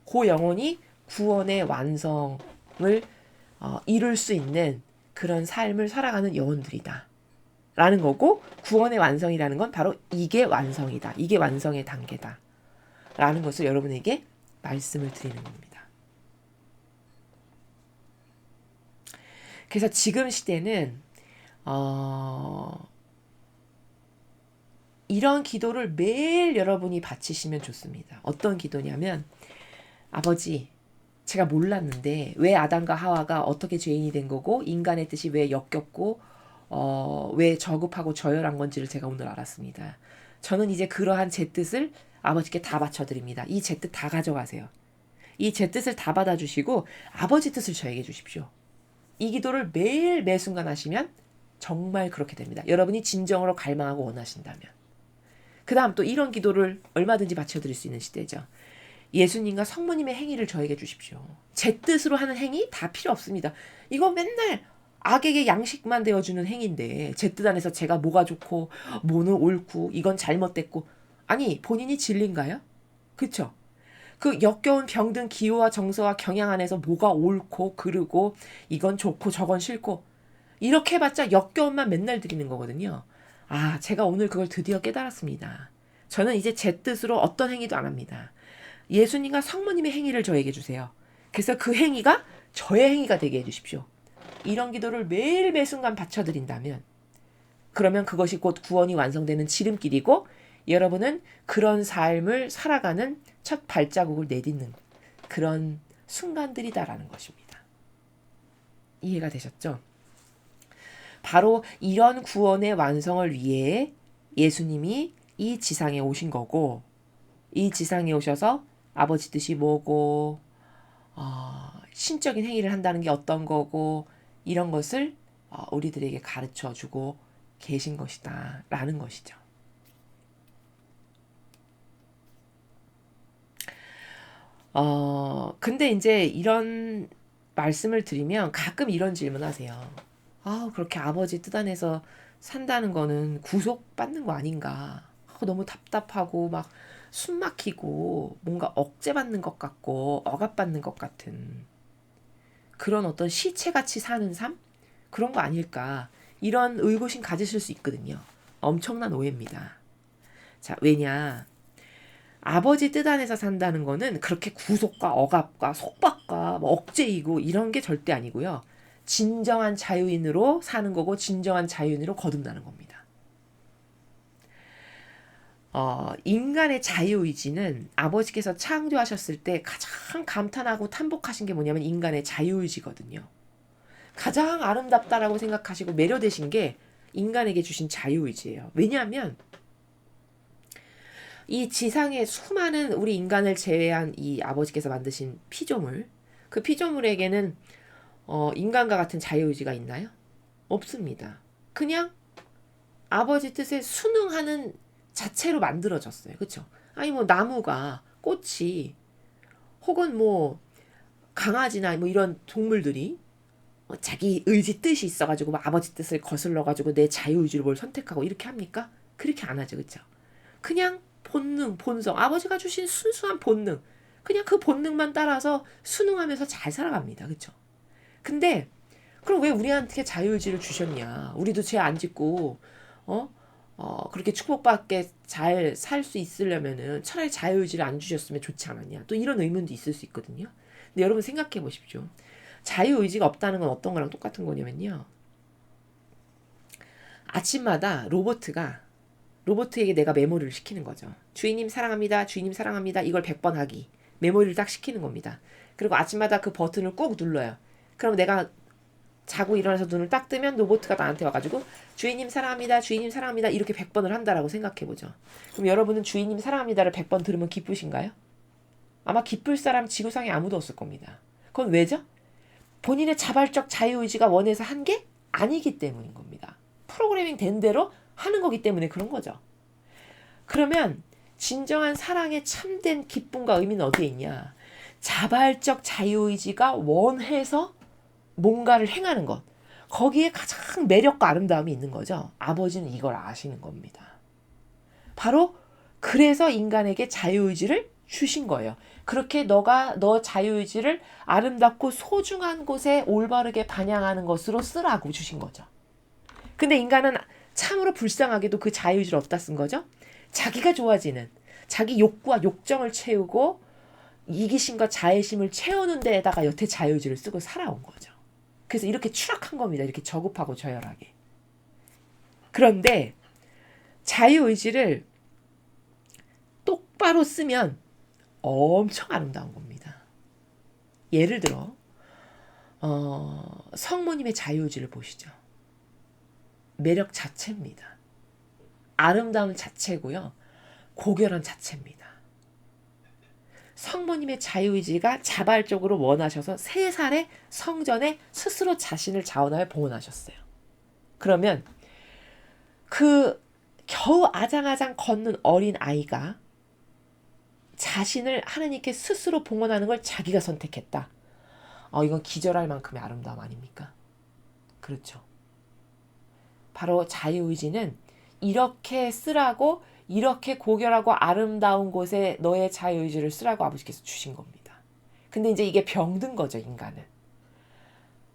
그 영혼이 구원의 완성을 이룰 수 있는 그런 삶을 살아가는 영혼들이다 라는 거고, 구원의 완성이라는 건 바로 이게 완성이다, 이게 완성의 단계다 라는 것을 여러분에게 말씀을 드리는 겁니다. 그래서 지금 시대는 이런 기도를 매일 여러분이 바치시면 좋습니다. 어떤 기도냐면, 아버지, 제가 몰랐는데 왜 아담과 하와가 어떻게 죄인이 된 거고 인간의 뜻이 왜 역겹고 왜 저급하고 저열한 건지를 제가 오늘 알았습니다. 저는 이제 그러한 제 뜻을 아버지께 다 바쳐드립니다. 이 제 뜻 다 가져가세요. 이 제 뜻을 다 받아주시고 아버지 뜻을 저에게 주십시오. 이 기도를 매일 매 순간 하시면 정말 그렇게 됩니다. 여러분이 진정으로 갈망하고 원하신다면. 그 다음 또 이런 기도를 얼마든지 바쳐드릴 수 있는 시대죠. 예수님과 성모님의 행위를 저에게 주십시오. 제 뜻으로 하는 행위 다 필요 없습니다. 이거 맨날 악에게 양식만 되어주는 행위인데 제 뜻 안에서 제가 뭐가 좋고 뭐는 옳고 이건 잘못됐고, 아니 본인이 진리인가요? 그쵸? 그 역겨운 병든 기호와 정서와 경향 안에서 뭐가 옳고 그르고 이건 좋고 저건 싫고 이렇게 해봤자 역겨움만 맨날 드리는 거거든요. 아, 제가 오늘 그걸 드디어 깨달았습니다. 저는 이제 제 뜻으로 어떤 행위도 안 합니다. 예수님과 성모님의 행위를 저에게 주세요. 그래서 그 행위가 저의 행위가 되게 해주십시오. 이런 기도를 매일 매 순간 바쳐드린다면, 그러면 그것이 곧 구원이 완성되는 지름길이고 여러분은 그런 삶을 살아가는 첫 발자국을 내딛는 그런 순간들이다라는 것입니다. 이해가 되셨죠? 바로 이런 구원의 완성을 위해 예수님이 이 지상에 오신 거고, 이 지상에 오셔서 아버지 뜻이 뭐고 신적인 행위를 한다는 게 어떤 거고 이런 것을 우리들에게 가르쳐주고 계신 것이다 라는 것이죠. 근데 이제 이런 말씀을 드리면 가끔 이런 질문 하세요. 그렇게 아버지 뜻 안에서 산다는 거는 구속받는 거 아닌가? 너무 답답하고 막 숨 막히고 뭔가 억제받는 것 같고 억압받는 것 같은 그런 어떤 시체같이 사는 삶? 그런 거 아닐까? 이런 의구심 가지실 수 있거든요. 엄청난 오해입니다. 자, 왜냐? 아버지 뜻 안에서 산다는 거는 그렇게 구속과 억압과 속박과 뭐 억제이고 이런 게 절대 아니고요. 진정한 자유인으로 사는 거고 진정한 자유인으로 거듭나는 겁니다. 인간의 자유의지는 아버지께서 창조하셨을 때 가장 감탄하고 탐복하신 게 뭐냐면 인간의 자유의지거든요. 가장 아름답다라고 생각하시고 매료되신 게 인간에게 주신 자유의지예요. 왜냐하면 이 지상의 수많은 우리 인간을 제외한 이 아버지께서 만드신 피조물, 그 피조물에게는 인간과 같은 자유의지가 있나요? 없습니다. 그냥 아버지 뜻에 순응하는 자체로 만들어졌어요. 그렇죠? 아니 뭐 나무가, 꽃이 혹은 뭐 강아지나 뭐 이런 동물들이 자기 의지 뜻이 있어가지고 뭐 아버지 뜻을 거슬러가지고 내 자유의지로 뭘 선택하고 이렇게 합니까? 그렇게 안 하죠. 그렇죠? 그냥 본능, 본성, 아버지가 주신 순수한 본능, 그냥 그 본능만 따라서 순응하면서 잘 살아갑니다. 그렇죠? 근데 그럼 왜 우리한테 자유의지를 주셨냐? 우리도 죄 안 짓고 그렇게 축복받게 잘 살 수 있으려면은 차라리 자유의지를 안 주셨으면 좋지 않았냐? 또 이런 의문도 있을 수 있거든요. 근데 여러분 생각해 보십시오. 자유의지가 없다는 건 어떤 거랑 똑같은 거냐면요. 아침마다 로봇에게 내가 메모리를 시키는 거죠. 주인님 사랑합니다. 주인님 사랑합니다. 이걸 100번 하기. 메모리를 딱 시키는 겁니다. 그리고 아침마다 그 버튼을 꾹 눌러요. 그럼 내가 자고 일어나서 눈을 딱 뜨면 로봇가 나한테 와가지고 주인님 사랑합니다. 주인님 사랑합니다. 이렇게 100번을 한다라고 생각해보죠. 그럼 여러분은 주인님 사랑합니다를 100번 들으면 기쁘신가요? 아마 기쁠 사람 지구상에 아무도 없을 겁니다. 그건 왜죠? 본인의 자발적 자유의지가 원해서 한 게 아니기 때문인 겁니다. 프로그래밍 된 대로 하는 거기 때문에 그런 거죠. 그러면 진정한 사랑의 참된 기쁨과 의미는 어디에 있냐? 자발적 자유의지가 원해서 뭔가를 행하는 것. 거기에 가장 매력과 아름다움이 있는 거죠. 아버지는 이걸 아시는 겁니다. 바로 그래서 인간에게 자유의지를 주신 거예요. 그렇게 너 자유의지를 아름답고 소중한 곳에 올바르게 반영하는 것으로 쓰라고 주신 거죠. 근데 인간은 참으로 불쌍하게도 그 자유의지를 어디다 쓴 거죠? 자기가 좋아지는, 자기 욕구와 욕정을 채우고 이기심과 자애심을 채우는 데에다가 여태 자유의지를 쓰고 살아온 거죠. 그래서 이렇게 추락한 겁니다. 이렇게 저급하고 저열하게. 그런데 자유의지를 똑바로 쓰면 엄청 아름다운 겁니다. 예를 들어 성모님의 자유의지를 보시죠. 매력 자체입니다. 아름다움 자체고요. 고결한 자체입니다. 성모님의 자유의지가 자발적으로 원하셔서 3살의 성전에 스스로 자신을 자원하여 봉헌하셨어요. 그러면 그 겨우 아장아장 걷는 어린 아이가 자신을 하나님께 스스로 봉헌하는 걸 자기가 선택했다. 이건 기절할 만큼의 아름다움 아닙니까? 그렇죠. 바로 자유의지는 이렇게 쓰라고, 이렇게 고결하고 아름다운 곳에 너의 자유의지를 쓰라고 아버지께서 주신 겁니다. 근데 이제 이게 병든 거죠, 인간은.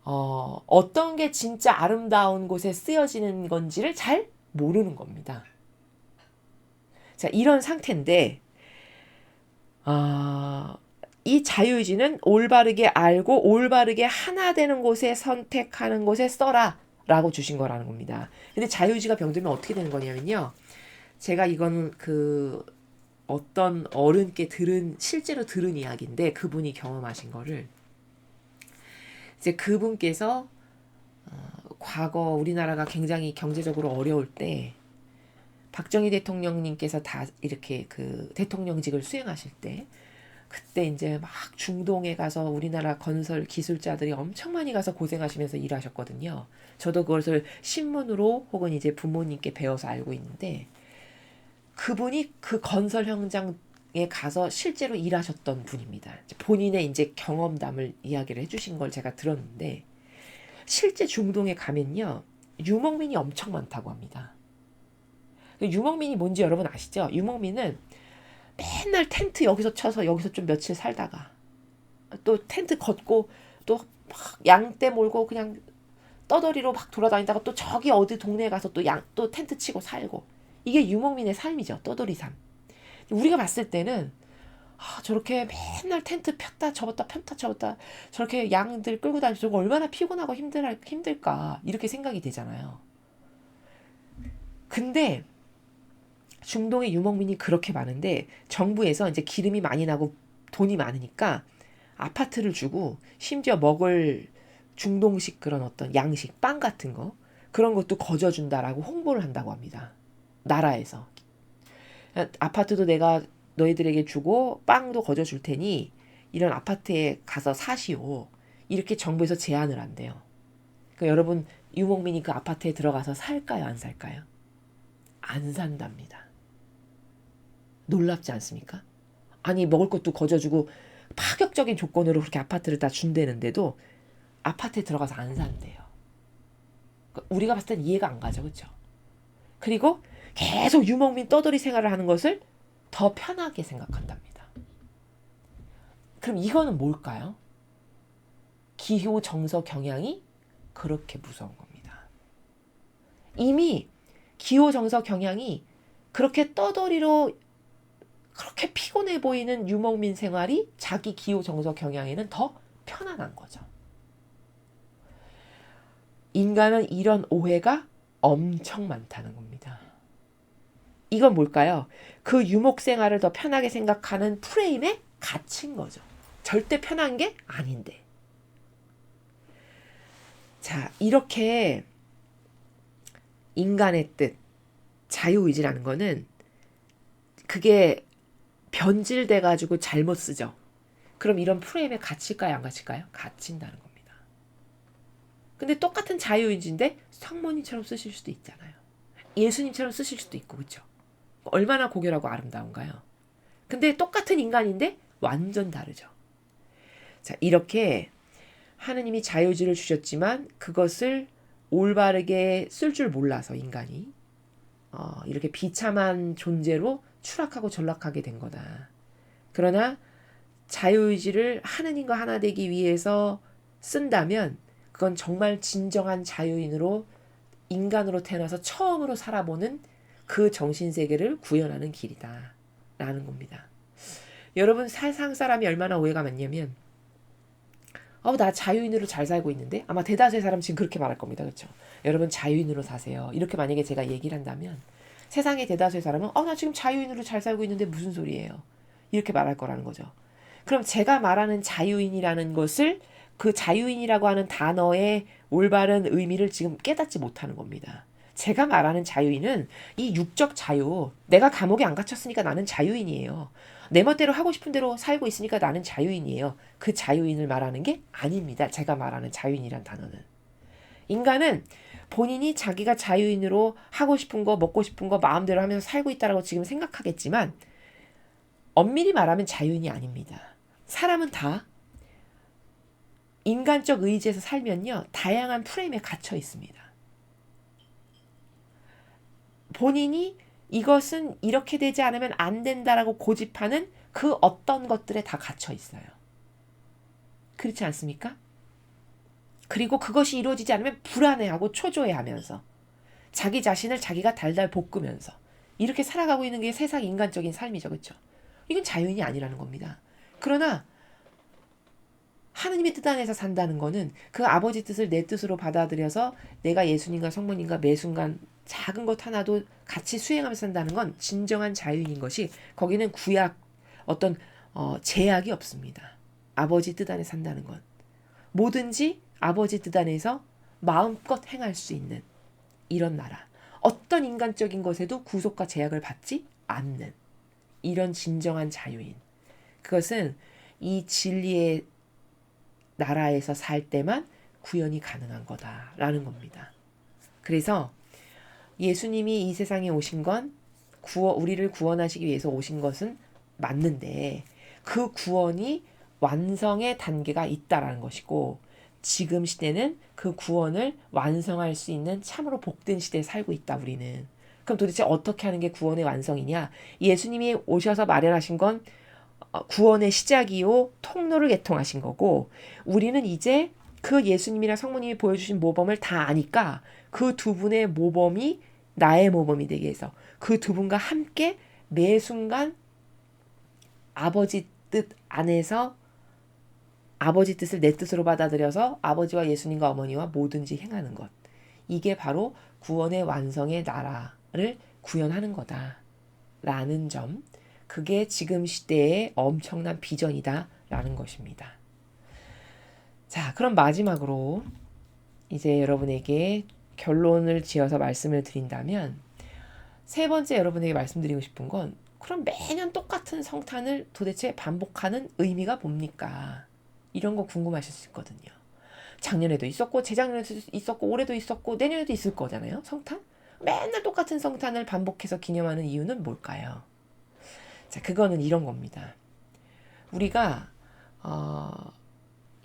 어떤 게 진짜 아름다운 곳에 쓰여지는 건지를 잘 모르는 겁니다. 자, 이런 상태인데 이 자유의지는 올바르게 알고 올바르게 하나 되는 곳에 선택하는 곳에 써라 라고 주신 거라는 겁니다. 근데 자유의지가 병들면 어떻게 되는 거냐면요. 제가 이건 어떤 어른께 실제로 들은 이야기인데 그분이 경험하신 거를 이제 그분께서 과거 우리나라가 굉장히 경제적으로 어려울 때 박정희 대통령님께서 다 이렇게 그 대통령직을 수행하실 때 그때 이제 막 중동에 가서 우리나라 건설 기술자들이 엄청 많이 가서 고생하시면서 일하셨거든요. 저도 그것을 신문으로 혹은 이제 부모님께 배워서 알고 있는데 그분이 그 건설 현장에 가서 실제로 일하셨던 분입니다. 본인의 이제 경험담을 이야기를 해주신 걸 제가 들었는데 실제 중동에 가면요. 유목민이 엄청 많다고 합니다. 유목민이 뭔지 여러분 아시죠? 유목민은 맨날 텐트 여기서 쳐서 여기서 좀 며칠 살다가 또 텐트 걷고 또 막 양떼 몰고 그냥 떠돌이로 막 돌아다니다가 또 저기 어디 동네에 가서 또 텐트 치고 살고 이게 유목민의 삶이죠. 떠돌이 삶. 우리가 봤을 때는 저렇게 맨날 텐트 폈다 접었다 폈다 접었다 저렇게 양들 끌고 다니면서 저거 얼마나 피곤하고 힘들까 이렇게 생각이 되잖아요. 근데 중동의 유목민이 그렇게 많은데 정부에서 이제 기름이 많이 나고 돈이 많으니까 아파트를 주고 심지어 먹을 중동식 그런 어떤 양식, 빵 같은 거 그런 것도 거저준다라고 홍보를 한다고 합니다. 나라에서. 아파트도 내가 너희들에게 주고 빵도 거저줄 테니 이런 아파트에 가서 사시오. 이렇게 정부에서 제안을 한대요. 그러니까 여러분 유목민이 그 아파트에 들어가서 살까요? 안 살까요? 안 산답니다. 놀랍지 않습니까? 아니 먹을 것도 거저주고 파격적인 조건으로 그렇게 아파트를 다 준대는데도 아파트에 들어가서 안 산대요. 우리가 봤을 땐 이해가 안 가죠. 그렇죠? 그리고 계속 유목민 떠돌이 생활을 하는 것을 더 편하게 생각한답니다. 그럼 이거는 뭘까요? 기호 정서 경향이 그렇게 무서운 겁니다. 이미 기호 정서 경향이 그렇게 떠돌이로 그렇게 피곤해 보이는 유목민 생활이 자기 기호 정서 경향에는 더 편안한 거죠. 인간은 이런 오해가 엄청 많다는 겁니다. 이건 뭘까요? 그 유목 생활을 더 편하게 생각하는 프레임에 갇힌 거죠. 절대 편한 게 아닌데. 자, 이렇게 인간의 뜻, 자유의지라는 거는 그게 변질돼가지고 잘못 쓰죠. 그럼 이런 프레임에 갇힐까요? 안 갇힐까요? 갇힌다는 겁니다. 근데 똑같은 자유의지인데 성모님처럼 쓰실 수도 있잖아요. 예수님처럼 쓰실 수도 있고, 그렇죠? 얼마나 고결하고 아름다운가요? 근데 똑같은 인간인데 완전 다르죠. 자, 이렇게 하느님이 자유의지를 주셨지만 그것을 올바르게 쓸 줄 몰라서 인간이 이렇게 비참한 존재로 추락하고 전락하게 된 거다. 그러나 자유의지를 하느님과 하나 되기 위해서 쓴다면 그건 정말 진정한 자유인으로 인간으로 태어나서 처음으로 살아보는 그 정신세계를 구현하는 길이다 라는 겁니다. 여러분, 세상 사람이 얼마나 오해가 많냐면 나 자유인으로 잘 살고 있는데, 아마 대다수의 사람 지금 그렇게 말할 겁니다. 그렇죠? 여러분, 자유인으로 사세요. 이렇게 만약에 제가 얘기를 한다면 세상의 대다수의 사람은 나 지금 자유인으로 잘 살고 있는데 무슨 소리예요? 이렇게 말할 거라는 거죠. 그럼 제가 말하는 자유인이라는 것을, 그 자유인이라고 하는 단어의 올바른 의미를 지금 깨닫지 못하는 겁니다. 제가 말하는 자유인은 이 육적 자유, 내가 감옥에 안 갇혔으니까 나는 자유인이에요. 내 멋대로 하고 싶은 대로 살고 있으니까 나는 자유인이에요. 그 자유인을 말하는 게 아닙니다. 제가 말하는 자유인이란 단어는. 인간은 본인이 자기가 자유인으로 하고 싶은 거, 먹고 싶은 거 마음대로 하면서 살고 있다라고 지금 생각하겠지만 엄밀히 말하면 자유인이 아닙니다. 사람은 다 인간적 의지에서 살면요, 다양한 프레임에 갇혀 있습니다. 본인이 이것은 이렇게 되지 않으면 안 된다라고 고집하는 그 어떤 것들에 다 갇혀 있어요. 그렇지 않습니까? 그리고 그것이 이루어지지 않으면 불안해하고 초조해하면서 자기 자신을 자기가 달달 볶으면서 이렇게 살아가고 있는 게 세상 인간적인 삶이죠. 그렇죠? 이건 자유인이 아니라는 겁니다. 그러나 하느님의 뜻 안에서 산다는 거는 그 아버지 뜻을 내 뜻으로 받아들여서 내가 예수님과 성모님과 매 순간 작은 것 하나도 같이 수행하면서 산다는 건 진정한 자유인인 것이, 거기는 구약 어떤 제약이 없습니다. 아버지 뜻 안에 산다는 건 뭐든지 아버지 뜻 안에서 마음껏 행할 수 있는 이런 나라, 어떤 인간적인 것에도 구속과 제약을 받지 않는 이런 진정한 자유인, 그것은 이 진리의 나라에서 살 때만 구현이 가능한 거다라는 겁니다. 그래서 예수님이 이 세상에 오신 건 우리를 구원하시기 위해서 오신 것은 맞는데 그 구원이 완성의 단계가 있다라는 것이고, 지금 시대는 그 구원을 완성할 수 있는 참으로 복된 시대에 살고 있다 우리는. 그럼 도대체 어떻게 하는 게 구원의 완성이냐? 예수님이 오셔서 마련하신 건 구원의 시작이요 통로를 개통하신 거고, 우리는 이제 그 예수님이나 성모님이 보여주신 모범을 다 아니까 그 두 분의 모범이 나의 모범이 되게 해서 그 두 분과 함께 매 순간 아버지 뜻 안에서 아버지 뜻을 내 뜻으로 받아들여서 아버지와 예수님과 어머니와 뭐든지 행하는 것, 이게 바로 구원의 완성의 나라를 구현하는 거다라는 점, 그게 지금 시대의 엄청난 비전이다라는 것입니다. 자, 그럼 마지막으로 이제 여러분에게 결론을 지어서 말씀을 드린다면, 세 번째 여러분에게 말씀드리고 싶은 건, 그럼 매년 똑같은 성탄을 도대체 반복하는 의미가 뭡니까? 이런 거 궁금하실 수 있거든요. 작년에도 있었고 재작년에도 있었고 올해도 있었고 내년에도 있을 거잖아요. 성탄? 맨날 똑같은 성탄을 반복해서 기념하는 이유는 뭘까요? 자, 그거는 이런 겁니다. 우리가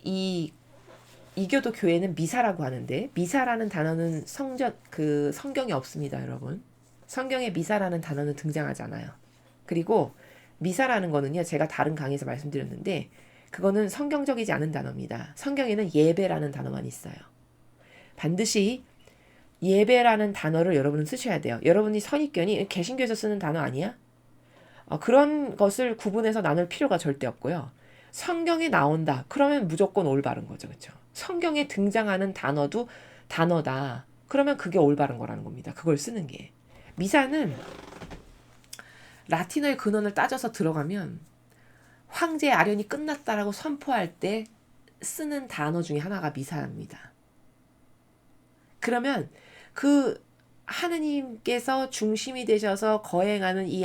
이 이교도 교회는 미사라고 하는데, 미사라는 단어는 성경에 없습니다, 여러분. 성경에 미사라는 단어는 등장하지 않아요. 그리고 미사라는 거는요, 제가 다른 강의에서 말씀드렸는데 그거는 성경적이지 않은 단어입니다. 성경에는 예배라는 단어만 있어요. 반드시 예배라는 단어를 여러분은 쓰셔야 돼요. 여러분이 선입견이 개신교에서 쓰는 단어 아니야? 그런 것을 구분해서 나눌 필요가 절대 없고요. 성경에 나온다, 그러면 무조건 올바른 거죠. 그렇죠? 성경에 등장하는 단어도 단어다, 그러면 그게 올바른 거라는 겁니다. 그걸 쓰는 게. 미사는 라틴어의 근원을 따져서 들어가면 황제 아련이 끝났다라고 선포할 때 쓰는 단어 중에 하나가 미사입니다. 그러면 그 하느님께서 중심이 되셔서 거행하는 이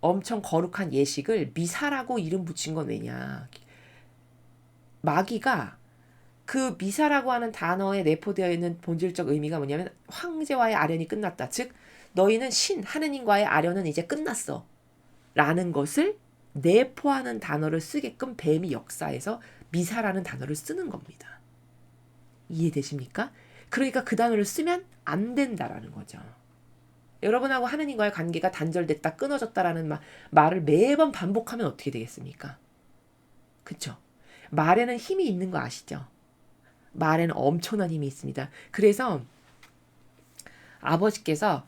엄청 거룩한 예식을 미사라고 이름 붙인 건 왜냐. 마귀가 그 미사라고 하는 단어에 내포되어 있는 본질적 의미가 뭐냐면 황제와의 아련이 끝났다. 즉 너희는 하느님과의 아련은 이제 끝났어. 라는 것을 내포하는 단어를 쓰게끔 뱀이 역사에서 미사라는 단어를 쓰는 겁니다. 이해되십니까? 그러니까 그 단어를 쓰면 안 된다라는 거죠. 여러분하고 하느님과의 관계가 단절됐다, 끊어졌다라는 말을 매번 반복하면 어떻게 되겠습니까? 그쵸? 말에는 힘이 있는 거 아시죠? 말에는 엄청난 힘이 있습니다. 그래서 아버지께서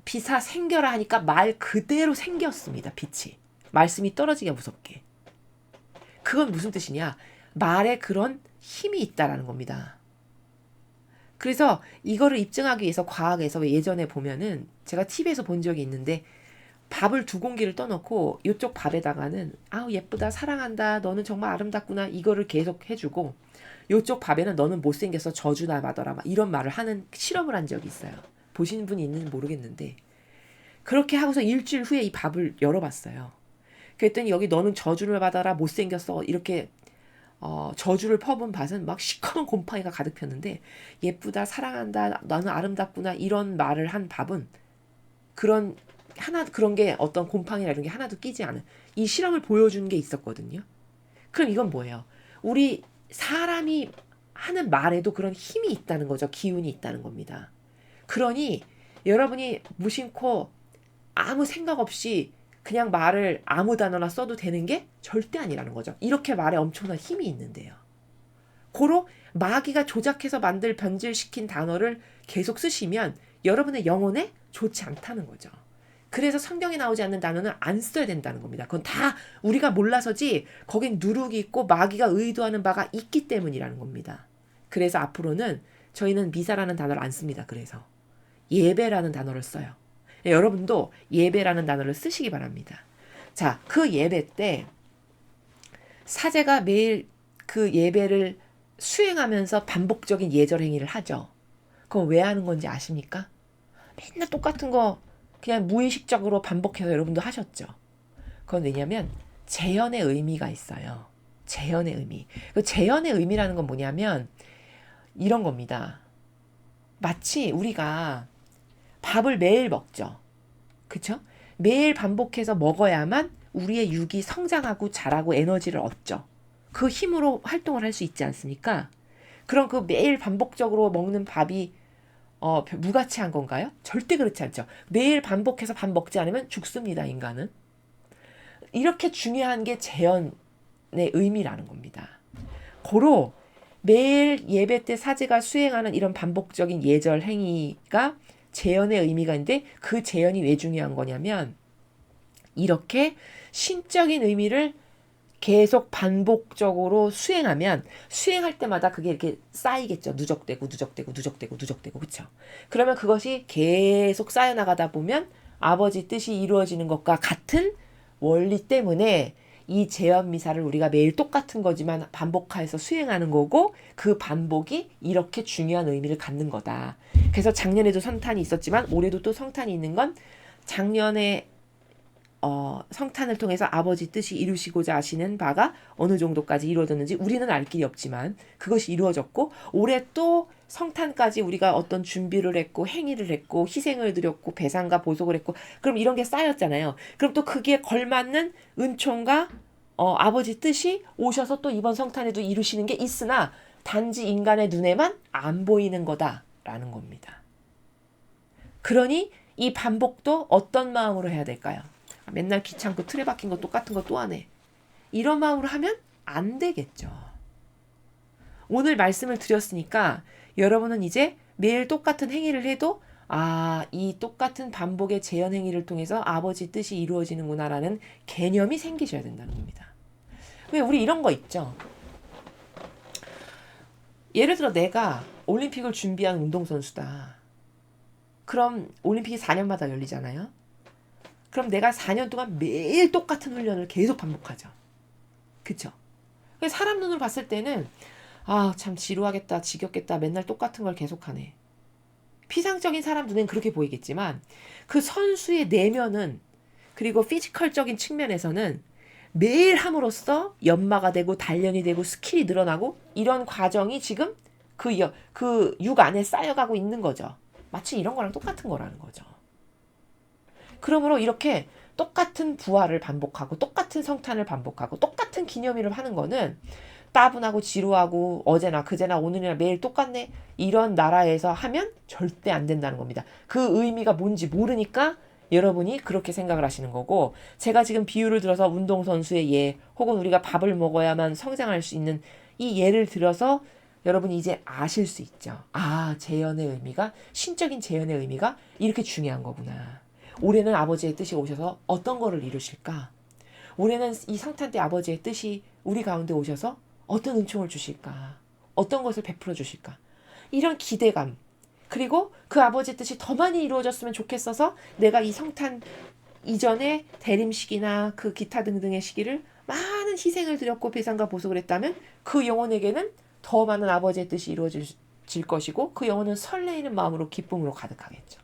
비사 생겨라 하니까 말 그대로 생겼습니다. 빛이. 말씀이 떨어지기가 무섭게. 그건 무슨 뜻이냐? 말에 그런 힘이 있다라는 겁니다. 그래서 이거를 입증하기 위해서 과학에서 예전에 보면은 제가 TV에서 본 적이 있는데 밥을 2공기를 떠놓고 이쪽 밥에다가는 아우 예쁘다 사랑한다 너는 정말 아름답구나 이거를 계속 해주고 이쪽 밥에는 너는 못생겨서 저주나 받아라 이런 말을 하는 실험을 한 적이 있어요. 보신 분이 있는지 모르겠는데 그렇게 하고서 일주일 후에 이 밥을 열어봤어요. 그랬더니 여기 너는 저주를 받아라 못생겼어 이렇게 저주를 퍼본 밭은 막 시커먼 곰팡이가 가득 폈는데 예쁘다 사랑한다 너는 아름답구나 이런 말을 한 밥은 그런 게 어떤 곰팡이나 이런 게 하나도 끼지 않은 이 실험을 보여준 게 있었거든요. 그럼 이건 뭐예요? 우리 사람이 하는 말에도 그런 힘이 있다는 거죠. 기운이 있다는 겁니다. 그러니 여러분이 무심코 아무 생각 없이 그냥 말을 아무 단어나 써도 되는 게 절대 아니라는 거죠. 이렇게 말에 엄청난 힘이 있는데요. 고로 마귀가 조작해서 변질시킨 단어를 계속 쓰시면 여러분의 영혼에 좋지 않다는 거죠. 그래서 성경에 나오지 않는 단어는 안 써야 된다는 겁니다. 그건 다 우리가 몰라서지 거긴 누룩이 있고 마귀가 의도하는 바가 있기 때문이라는 겁니다. 그래서 앞으로는 저희는 미사라는 단어를 안 씁니다. 그래서 예배라는 단어를 써요. 여러분도 예배라는 단어를 쓰시기 바랍니다. 자, 그 예배 때 사제가 매일 그 예배를 수행하면서 반복적인 예절 행위를 하죠. 그거 왜 하는 건지 아십니까? 맨날 똑같은 거 그냥 무의식적으로 반복해서 여러분도 하셨죠. 그건 왜냐면 재현의 의미가 있어요. 재현의 의미. 그 재현의 의미라는 건 뭐냐면 이런 겁니다. 마치 우리가 밥을 매일 먹죠. 그쵸? 매일 반복해서 먹어야만 우리의 육이 성장하고 자라고 에너지를 얻죠. 그 힘으로 활동을 할 수 있지 않습니까? 그럼 그 매일 반복적으로 먹는 밥이 무가치한 건가요? 절대 그렇지 않죠. 매일 반복해서 밥 먹지 않으면 죽습니다, 인간은. 이렇게 중요한 게 재현의 의미라는 겁니다. 고로 매일 예배 때 사제가 수행하는 이런 반복적인 예절 행위가 재현의 의미가 있는데 그 재현이 왜 중요한 거냐면 이렇게 신적인 의미를 계속 반복적으로 수행하면 수행할 때마다 그게 이렇게 쌓이겠죠. 누적되고 그렇죠. 그러면 그것이 계속 쌓여나가다 보면 아버지 뜻이 이루어지는 것과 같은 원리 때문에 이 재현미사를 우리가 매일 똑같은 거지만 반복해서 수행하는 거고 그 반복이 이렇게 중요한 의미를 갖는 거다. 그래서 작년에도 성탄이 있었지만 올해도 또 성탄이 있는 건 작년에 성탄을 통해서 아버지 뜻이 이루시고자 하시는 바가 어느 정도까지 이루어졌는지 우리는 알 길이 없지만 그것이 이루어졌고 올해 또 성탄까지 우리가 어떤 준비를 했고 행위를 했고 희생을 드렸고 배상과 보속을 했고 그럼 이런 게 쌓였잖아요. 그럼 또 그게 걸맞는 은총과 아버지 뜻이 오셔서 또 이번 성탄에도 이루시는 게 있으나 단지 인간의 눈에만 안 보이는 거다라는 겁니다. 그러니 이 반복도 어떤 마음으로 해야 될까요? 맨날 귀찮고 틀에 박힌 거 똑같은 거 또 하네. 이런 마음으로 하면 안 되겠죠. 오늘 말씀을 드렸으니까 여러분은 이제 매일 똑같은 행위를 해도 이 똑같은 반복의 재현 행위를 통해서 아버지 뜻이 이루어지는구나라는 개념이 생기셔야 된다는 겁니다. 왜 우리 이런 거 있죠. 예를 들어 내가 올림픽을 준비한 운동선수다. 그럼 올림픽이 4년마다 열리잖아요. 그럼 내가 4년 동안 매일 똑같은 훈련을 계속 반복하죠. 그쵸? 사람 눈으로 봤을 때는 참 지루하겠다, 지겹겠다, 맨날 똑같은 걸 계속하네. 피상적인 사람 눈엔 그렇게 보이겠지만 그 선수의 내면은 그리고 피지컬적인 측면에서는 매일 함으로써 연마가 되고 단련이 되고 스킬이 늘어나고 이런 과정이 지금 그 육 안에 쌓여가고 있는 거죠. 마치 이런 거랑 똑같은 거라는 거죠. 그러므로 이렇게 똑같은 부활을 반복하고 똑같은 성탄을 반복하고 똑같은 기념일을 하는 거는 따분하고 지루하고 어제나 그제나 오늘이나 매일 똑같네 이런 나라에서 하면 절대 안 된다는 겁니다. 그 의미가 뭔지 모르니까 여러분이 그렇게 생각을 하시는 거고, 제가 지금 비유를 들어서 운동선수의 예 혹은 우리가 밥을 먹어야만 성장할 수 있는 이 예를 들어서 여러분이 이제 아실 수 있죠. 아, 재현의 의미가, 신적인 재현의 의미가 이렇게 중요한 거구나. 올해는 아버지의 뜻이 오셔서 어떤 거를 이루실까? 올해는 이 성탄 때 아버지의 뜻이 우리 가운데 오셔서 어떤 은총을 주실까? 어떤 것을 베풀어 주실까? 이런 기대감. 그리고 그 아버지의 뜻이 더 많이 이루어졌으면 좋겠어서 내가 이 성탄 이전에 대림식이나 그 기타 등등의 시기를 많은 희생을 드렸고 배상과 보석을 했다면 그 영혼에게는 더 많은 아버지의 뜻이 이루어질 것이고 그 영혼은 설레이는 마음으로 기쁨으로 가득하겠죠.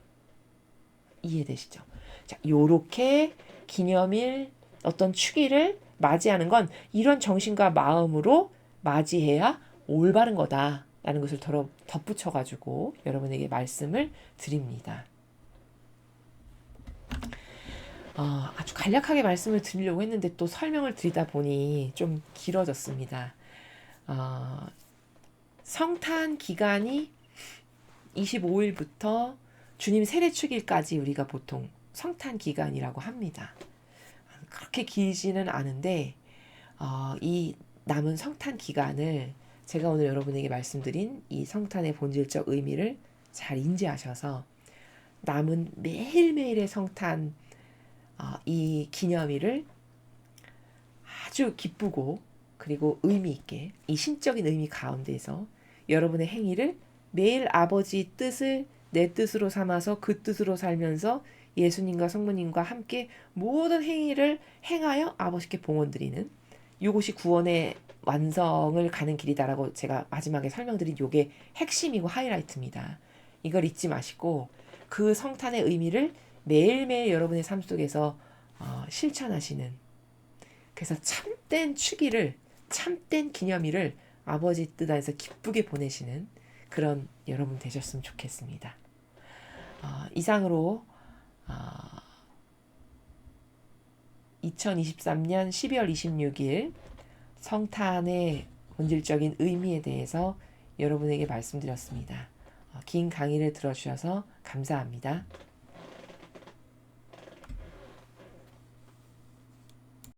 이해되시죠? 자, 요렇게 기념일 어떤 축일을 맞이하는 건 이런 정신과 마음으로 맞이해야 올바른 거다라는 것을 덧붙여가지고 여러분에게 말씀을 드립니다. 아주 간략하게 말씀을 드리려고 했는데 또 설명을 드리다 보니 좀 길어졌습니다. 성탄 기간이 25일부터 주님 세례축일까지 우리가 보통 성탄 기간이라고 합니다. 그렇게 길지는 않은데 이 남은 성탄 기간을 제가 오늘 여러분에게 말씀드린 이 성탄의 본질적 의미를 잘 인지하셔서 남은 매일매일의 성탄 이 기념일을 아주 기쁘고 그리고 의미 있게 이 신적인 의미 가운데서 여러분의 행위를 매일 아버지 뜻을 내 뜻으로 삼아서 그 뜻으로 살면서 예수님과 성모님과 함께 모든 행위를 행하여 아버지께 봉헌드리는, 이것이 구원의 완성을 가는 길이다라고 제가 마지막에 설명드린 요게 핵심이고 하이라이트입니다. 이걸 잊지 마시고 그 성탄의 의미를 매일매일 여러분의 삶 속에서 실천하시는, 그래서 참된 축일을, 참된 기념일을 아버지 뜻 안에서 기쁘게 보내시는 그런 여러분 되셨으면 좋겠습니다. 이상으로 2023년 12월 26일 성탄의 본질적인 의미에 대해서 여러분에게 말씀드렸습니다. 긴 강의를 들어주셔서 감사합니다.